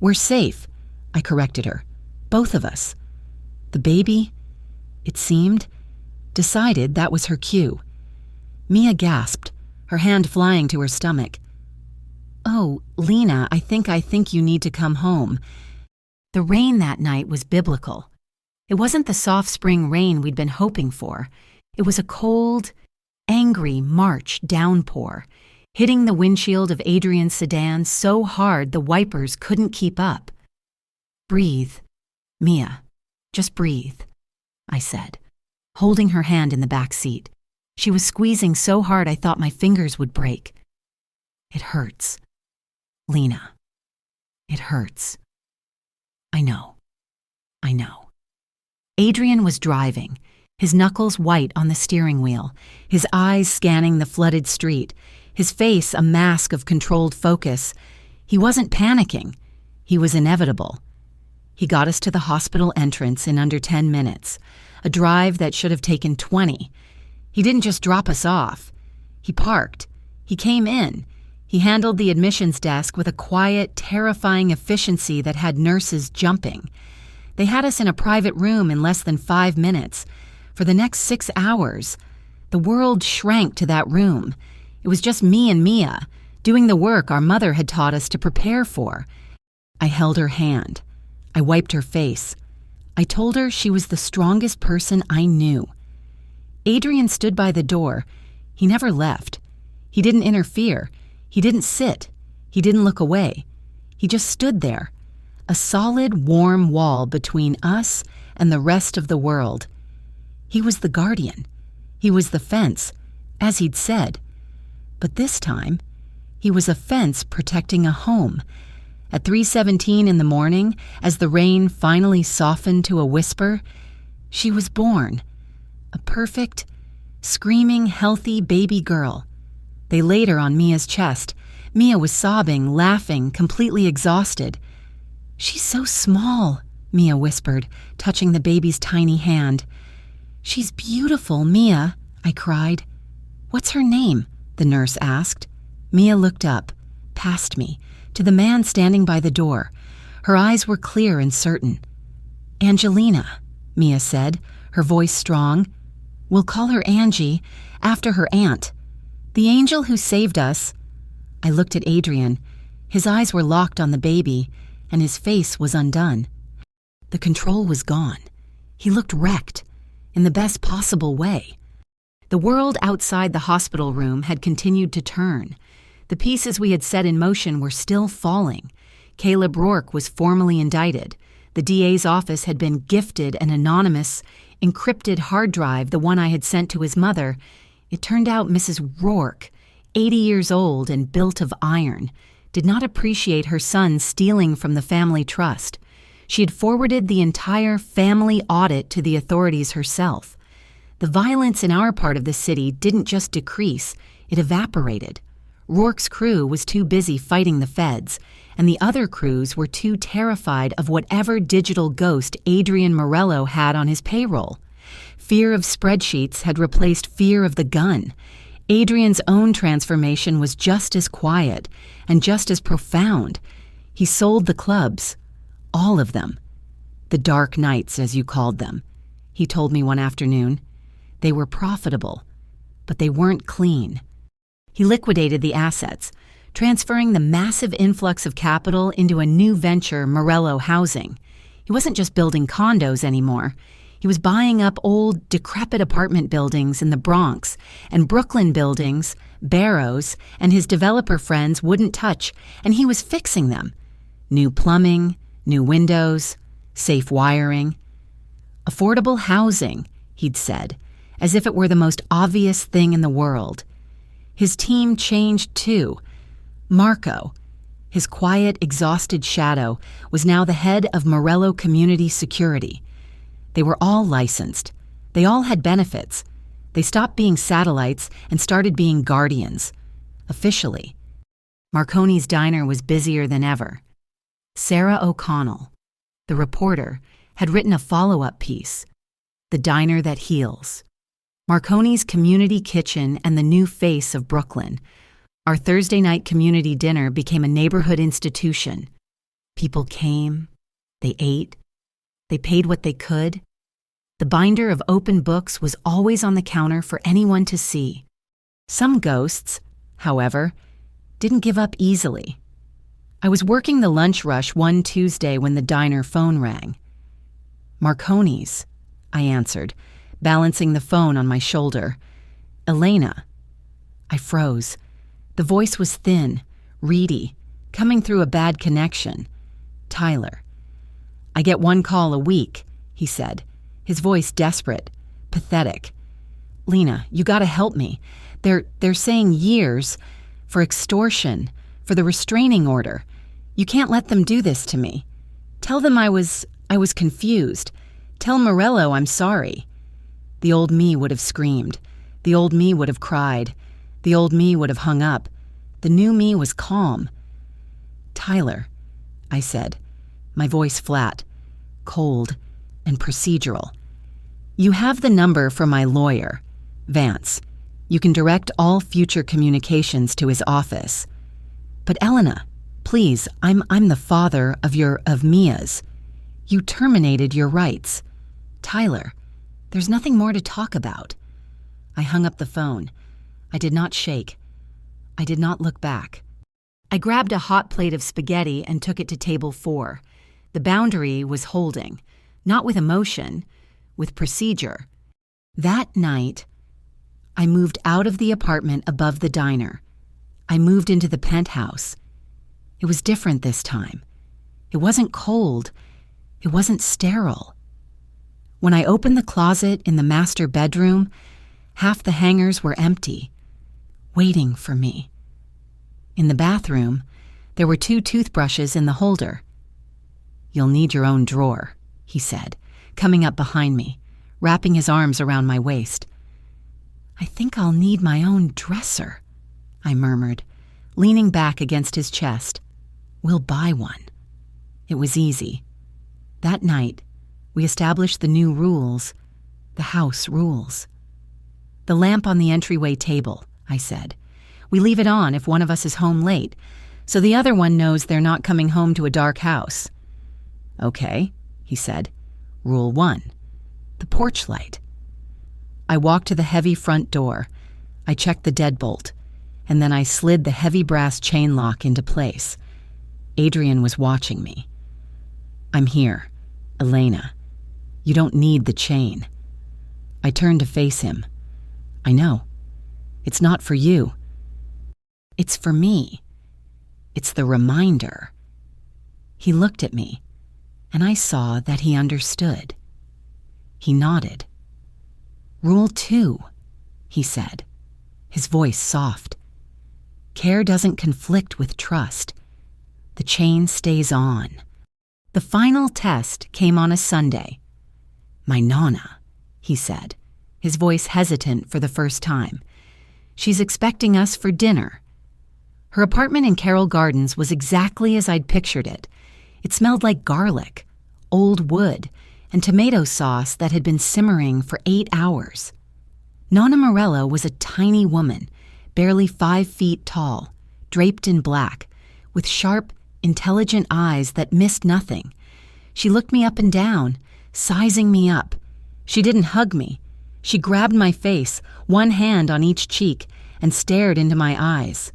"We're safe," I corrected her. "Both of us." The baby, it seemed, decided that was her cue. Mia gasped, her hand flying to her stomach. "Oh, Lena, I think you need to come home." The rain that night was biblical. It wasn't the soft spring rain we'd been hoping for. It was a cold, angry March downpour, hitting the windshield of Adrian's sedan so hard the wipers couldn't keep up. "Breathe, Mia, just breathe," I said, holding her hand in the back seat. She was squeezing so hard I thought my fingers would break. "It hurts, Lena. It hurts." I know. Adrian was driving, his knuckles white on the steering wheel, his eyes scanning the flooded street, his face a mask of controlled focus. He wasn't panicking. He was inevitable. He got us to the hospital entrance in under 10 minutes, a drive that should have taken 20. He didn't just drop us off. He parked. He came in. He handled the admissions desk with a quiet, terrifying efficiency that had nurses jumping. They had us in a private room in less than 5 minutes. For the next 6 hours, the world shrank to that room. It was just me and Mia, doing the work our mother had taught us to prepare for. I held her hand. I wiped her face. I told her she was the strongest person I knew. Adrian stood by the door. He never left. He didn't interfere. He didn't sit. He didn't look away. He just stood there, a solid, warm wall between us and the rest of the world. He was the guardian. He was the fence, as he'd said. But this time, he was a fence protecting a home. At 3:17 in the morning, as the rain finally softened to a whisper, she was born. A perfect, screaming, healthy baby girl. They laid her on Mia's chest. Mia was sobbing, laughing, completely exhausted. "She's so small," Mia whispered, touching the baby's tiny hand. "She's beautiful, Mia," I cried. "What's her name?" the nurse asked. Mia looked up, past me, to the man standing by the door. Her eyes were clear and certain. "Angelina," Mia said, her voice strong. We'll call her Angie, after her aunt. The angel who saved us." I looked at Adrian. His eyes were locked on the baby, and his face was undone. The control was gone. He looked wrecked, in the best possible way. The world outside the hospital room had continued to turn. The pieces we had set in motion were still falling. Caleb Rourke was formally indicted. The DA's office had been gifted an anonymous, encrypted hard drive, the one I had sent to his mother. It turned out Mrs. Rourke, 80 years old and built of iron, did not appreciate her son stealing from the family trust. She had forwarded the entire family audit to the authorities herself. The violence in our part of the city didn't just decrease, it evaporated. Rourke's crew was too busy fighting the feds, and the other crews were too terrified of whatever digital ghost Adrian Morello had on his payroll. Fear of spreadsheets had replaced fear of the gun. Adrian's own transformation was just as quiet and just as profound. He sold the clubs, all of them. The dark nights, as you called them, he told me one afternoon. They were profitable, but they weren't clean. He liquidated the assets, transferring the massive influx of capital into a new venture, Morello Housing. He wasn't just building condos anymore. He was buying up old, decrepit apartment buildings in the Bronx and Brooklyn buildings, Barrows, and his developer friends wouldn't touch, and he was fixing them. New plumbing, new windows, safe wiring. Affordable housing, he'd said, as if it were the most obvious thing in the world. His team changed too. Marco, his quiet, exhausted shadow, was now the head of Morello Community Security. They were all licensed. They all had benefits. They stopped being satellites and started being guardians. Officially. Marconi's diner was busier than ever. Sarah O'Connell, the reporter, had written a follow-up piece, "The Diner That Heals." Marconi's community kitchen and the new face of Brooklyn. Our Thursday night community dinner became a neighborhood institution. People came, they ate, they paid what they could. The binder of open books was always on the counter for anyone to see. Some ghosts, however, didn't give up easily. I was working the lunch rush one Tuesday when the diner phone rang. "Marconi's," I answered, balancing the phone on my shoulder. "Elena." I froze. The voice was thin, reedy, coming through a bad connection. "Tyler." "I get one call a week," he said, his voice desperate, pathetic. "Lena, you gotta help me. They're saying years for extortion, for the restraining order. You can't let them do this to me. Tell them I was confused. Tell Morello I'm sorry." The old me would have screamed. The old me would have cried. The old me would have hung up. The new me was calm. "Tyler," I said, my voice flat, cold, and procedural. "You have the number for my lawyer, Vance. You can direct all future communications to his office. But Elena, please, I'm the father of Mia's. You terminated your rights. Tyler, there's nothing more to talk about." I hung up the phone. I did not shake. I did not look back. I grabbed a hot plate of spaghetti and took it to table 4. The boundary was holding, not with emotion, with procedure. That night, I moved out of the apartment above the diner. I moved into the penthouse. It was different this time. It wasn't cold. It wasn't sterile. When I opened the closet in the master bedroom, half the hangers were empty, waiting for me. In the bathroom, there were 2 toothbrushes in the holder. "You'll need your own drawer," he said, coming up behind me, wrapping his arms around my waist. "I think I'll need my own dresser," I murmured, leaning back against his chest. "We'll buy one." It was easy. That night, we established the new rules, the house rules. "The lamp on the entryway table," I said. "We leave it on if one of us is home late, so the other one knows they're not coming home to a dark house." "Okay," he said. "Rule 1, the porch light." I walked to the heavy front door. I checked the deadbolt, and then I slid the heavy brass chain lock into place. Adrian was watching me. "I'm here, Elena. You don't need the chain." I turned to face him. "I know. It's not for you. It's for me. It's the reminder." He looked at me, and I saw that he understood. He nodded. "Rule 2, he said, his voice soft. "Care doesn't conflict with trust. The chain stays on." The final test came on a Sunday. "My Nonna," he said, his voice hesitant for the first time. "She's expecting us for dinner." Her apartment in Carroll Gardens was exactly as I'd pictured it. It smelled like garlic, old wood, and tomato sauce that had been simmering for 8 hours. Nonna Morello was a tiny woman, barely 5 feet tall, draped in black, with sharp, intelligent eyes that missed nothing. She looked me up and down, sizing me up. She didn't hug me. She grabbed my face, one hand on each cheek, and stared into my eyes.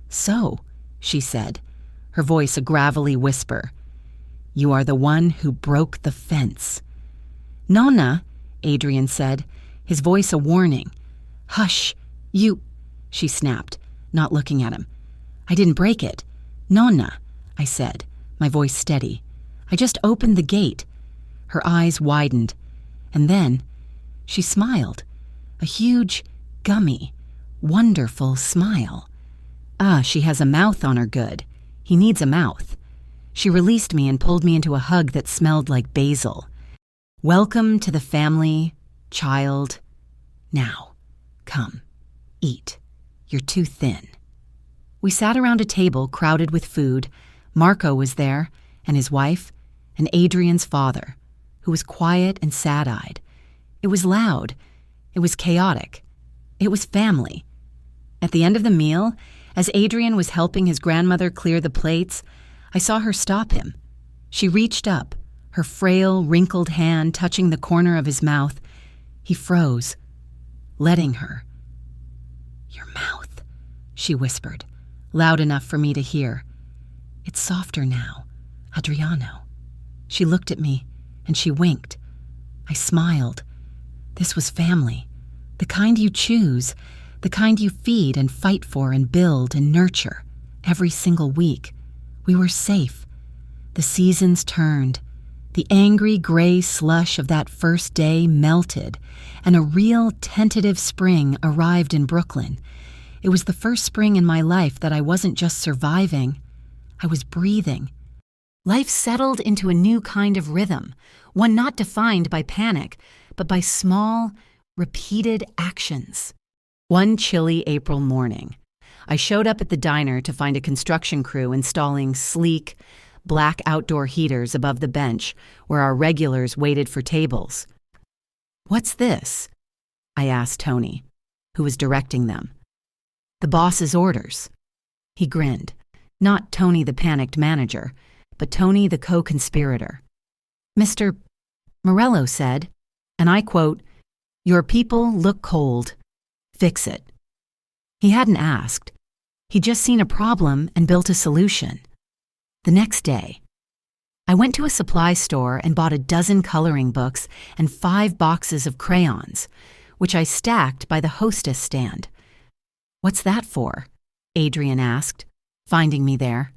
"So," she said, her voice a gravelly whisper, "you are the one who broke the fence." "Nonna," Adrian said, his voice a warning. "Hush, you," she snapped, not looking at him. "I didn't break it. Nonna," I said, my voice steady. "I just opened the gate." Her eyes widened, and then she smiled, a huge, gummy, wonderful smile. She has a mouth on her good. He needs a mouth. She released me and pulled me into a hug that smelled like basil. "Welcome to the family, child. Now, come, eat. You're too thin." We sat around a table crowded with food. Marco was there, and his wife, and Adrian's father, who was quiet and sad-eyed. It was loud. It was chaotic. It was family. At the end of the meal, as Adrian was helping his grandmother clear the plates, I saw her stop him. She reached up, her frail, wrinkled hand touching the corner of his mouth. He froze, letting her. "Your mouth," she whispered, loud enough for me to hear. "It's softer now, Adriano." She looked at me, and she winked. I smiled. This was family, the kind you choose, the kind you feed and fight for and build and nurture every single week. We were safe. The seasons turned. The angry gray slush of that first day melted, and a real tentative spring arrived in Brooklyn. It was the first spring in my life that I wasn't just surviving, I was breathing. Life settled into a new kind of rhythm, one not defined by panic, but by small, repeated actions. One chilly April morning, I showed up at the diner to find a construction crew installing sleek, black outdoor heaters above the bench where our regulars waited for tables. "What's this?" I asked Tony, who was directing them. "The boss's orders." He grinned. Not Tony the panicked manager, but Tony the co-conspirator. "Mr. Morello said," and I quote, "Your people look cold. Fix it." He hadn't asked. He'd just seen a problem and built a solution. The next day, I went to a supply store and bought a dozen coloring books and 5 boxes of crayons, which I stacked by the hostess stand. "What's that for?" Adrian asked, finding me there.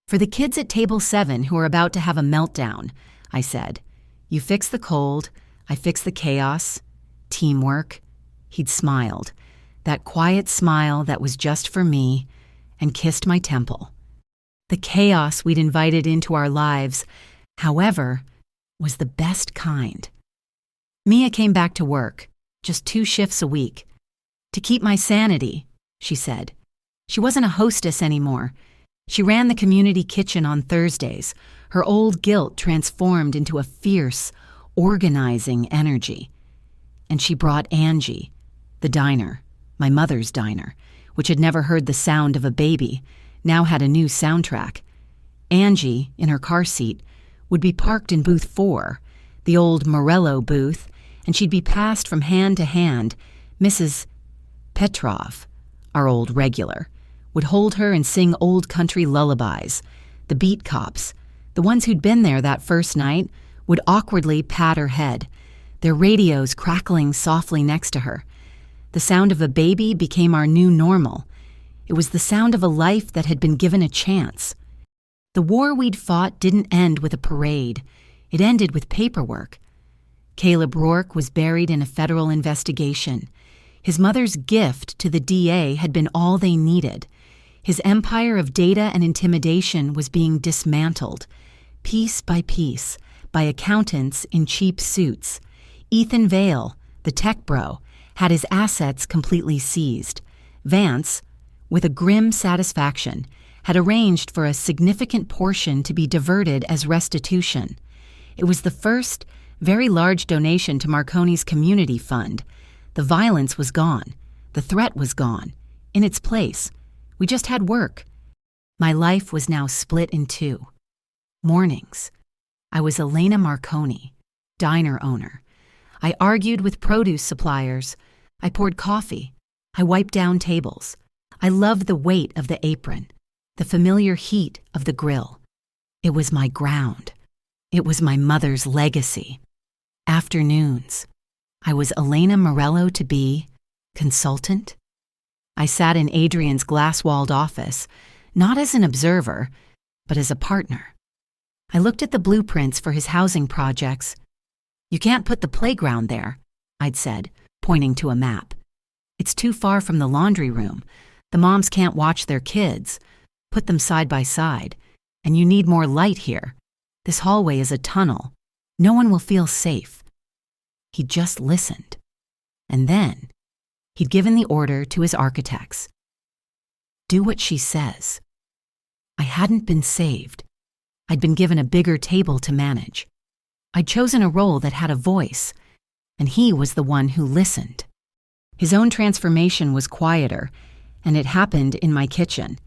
"For the kids at table 7 who are about to have a meltdown," I said. "You fix the cold, I fix the chaos. Teamwork." He'd smiled, that quiet smile that was just for me, and kissed my temple. The chaos we'd invited into our lives, however, was the best kind. Mia came back to work, just 2 shifts a week. "To keep my sanity," she said. She wasn't a hostess anymore. She ran the community kitchen on Thursdays, her old guilt transformed into a fierce, organizing energy. And she brought Angie, the diner, my mother's diner, which had never heard the sound of a baby, now had a new soundtrack. Angie, in her car seat, would be parked in booth 4, the old Morello booth, and she'd be passed from hand to hand. Mrs. Petrov, our old regular, would hold her and sing old country lullabies. The beat cops, the ones who'd been there that first night, would awkwardly pat her head, their radios crackling softly next to her. The sound of a baby became our new normal. It was the sound of a life that had been given a chance. The war we'd fought didn't end with a parade. It ended with paperwork. Caleb Rourke was buried in a federal investigation. His mother's gift to the DA had been all they needed. His empire of data and intimidation was being dismantled, piece by piece, by accountants in cheap suits. Ethan Vale, the tech bro, had his assets completely seized. Vance, with a grim satisfaction, had arranged for a significant portion to be diverted as restitution. It was the first, very large donation to Marconi's community fund. The violence was gone. The threat was gone. In its place, we just had work. My life was now split in two. Mornings. I was Elena Marconi, diner owner. I argued with produce suppliers. I poured coffee. I wiped down tables. I loved the weight of the apron, the familiar heat of the grill. It was my ground. It was my mother's legacy. Afternoons. I was Elena Morello-to-be consultant. I sat in Adrian's glass-walled office, not as an observer, but as a partner. I looked at the blueprints for his housing projects. "You can't put the playground there," I'd said, pointing to a map. "It's too far from the laundry room. The moms can't watch their kids. Put them side by side. And you need more light here. This hallway is a tunnel. No one will feel safe." He'd just listened. And then he'd given the order to his architects. "Do what she says." I hadn't been saved. I'd been given a bigger table to manage. I'd chosen a role that had a voice, and he was the one who listened. His own transformation was quieter, and it happened in my kitchen.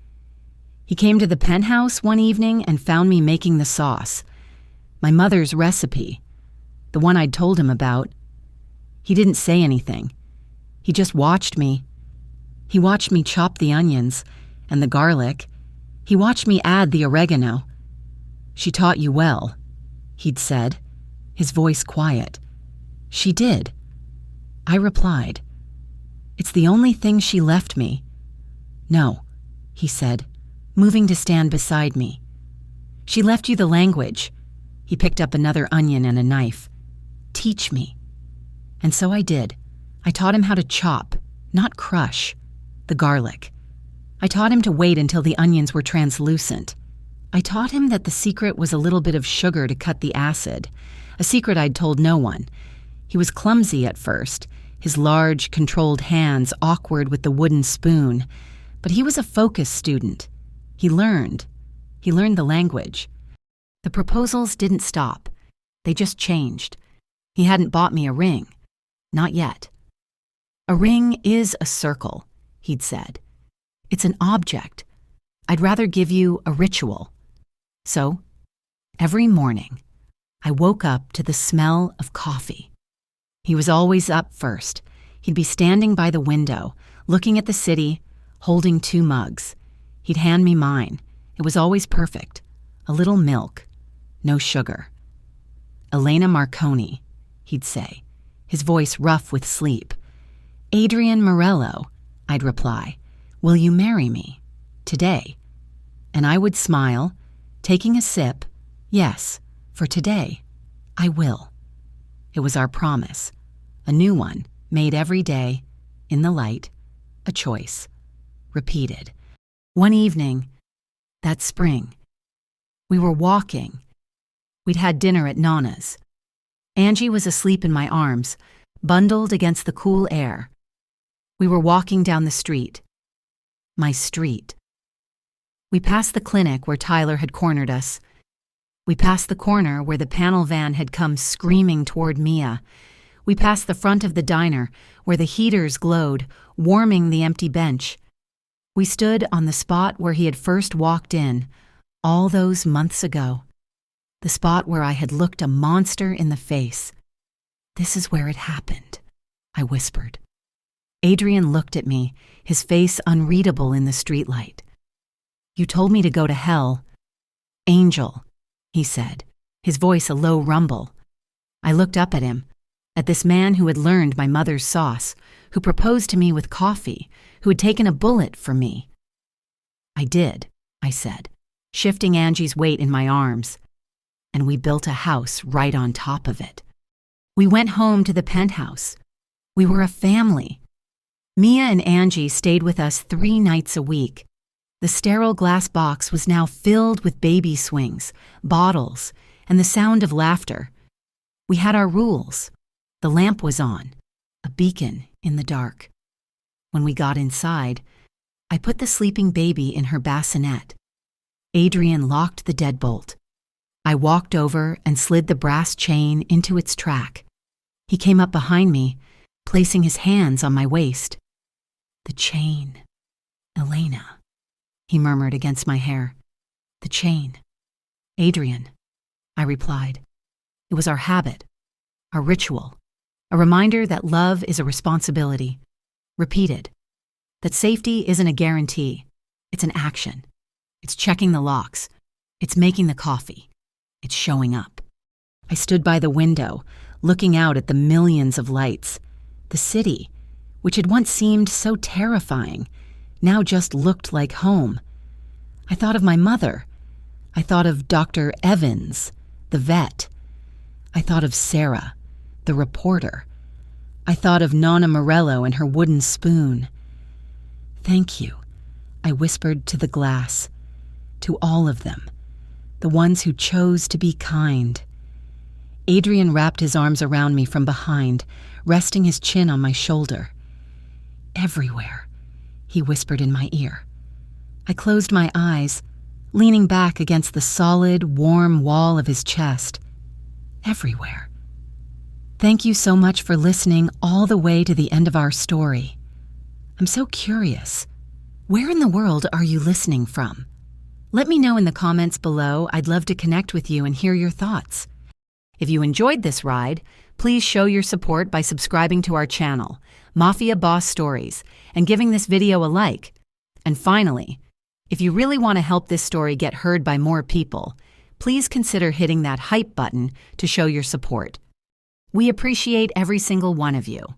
He came to the penthouse one evening and found me making the sauce. My mother's recipe, the one I'd told him about. He didn't say anything. He just watched me. He watched me chop the onions and the garlic. He watched me add the oregano. "She taught you well," he'd said, his voice quiet. "She did." I replied, "It's the only thing she left me." "No," he said, moving to stand beside me. "She left you the language." He picked up another onion and a knife. "Teach me." And so I did. I taught him how to chop, not crush, the garlic. I taught him to wait until the onions were translucent. I taught him that the secret was a little bit of sugar to cut the acid, a secret I'd told no one. He was clumsy at first, his large, controlled hands awkward with the wooden spoon, but he was a focused student. He learned the language. The proposals didn't stop. They just changed. He hadn't bought me a ring. Not yet. "A ring is a circle," he'd said. "It's an object. I'd rather give you a ritual." So, every morning, I woke up to the smell of coffee. He was always up first. He'd be standing by the window, looking at the city, holding 2 mugs. He'd hand me mine. It was always perfect. A little milk, no sugar. "Elena Marconi," he'd say, his voice rough with sleep. "Adrian Morello," I'd reply. "Will you marry me? Today?" And I would smile, taking a sip. "Yes, for today, I will." It was our promise, a new one, made every day, in the light, a choice, repeated. One evening, that spring, we were walking. We'd had dinner at Nana's. Angie was asleep in my arms, bundled against the cool air. We were walking down the street. My street. We passed the clinic where Tyler had cornered us. We passed the corner where the panel van had come screaming toward Mia. We passed the front of the diner where the heaters glowed, warming the empty bench. We stood on the spot where he had first walked in, all those months ago. The spot where I had looked a monster in the face. "This is where it happened," I whispered. Adrian looked at me, his face unreadable in the streetlight. "You told me to go to hell." "Angel," he said, his voice a low rumble. I looked up at him, at this man who had learned my mother's sauce, who proposed to me with coffee, who had taken a bullet for me. "I did," I said, shifting Angie's weight in my arms. "And we built a house right on top of it. We went home to the penthouse. We were a family. Mia and Angie stayed with us 3 nights a week. The sterile glass box was now filled with baby swings, bottles, and the sound of laughter. We had our rules. The lamp was on, a beacon in the dark. When we got inside, I put the sleeping baby in her bassinet. Adrian locked the deadbolt. I walked over and slid the brass chain into its track. He came up behind me, placing his hands on my waist. "The chain, Elena," he murmured against my hair. "The chain." "Adrian," I replied. It was our habit, our ritual, a reminder that love is a responsibility. Repeated. That safety isn't a guarantee. It's an action. It's checking the locks. It's making the coffee. It's showing up. I stood by the window, looking out at the millions of lights. The city, which had once seemed so terrifying, now just looked like home. I thought of my mother. I thought of Dr. Evans, the vet. I thought of Sarah, the reporter. I thought of Nonna Morello and her wooden spoon. "Thank you," I whispered to the glass, to all of them, the ones who chose to be kind. Adrian wrapped his arms around me from behind, resting his chin on my shoulder. "Everywhere," he whispered in my ear. I closed my eyes, leaning back against the solid, warm wall of his chest. Everywhere. Thank you so much for listening all the way to the end of our story. I'm so curious. Where in the world are you listening from? Let me know in the comments below. I'd love to connect with you and hear your thoughts. If you enjoyed this ride, please show your support by subscribing to our channel, Mafia Boss Stories, and giving this video a like. And finally, if you really want to help this story get heard by more people, please consider hitting that hype button to show your support. We appreciate every single one of you.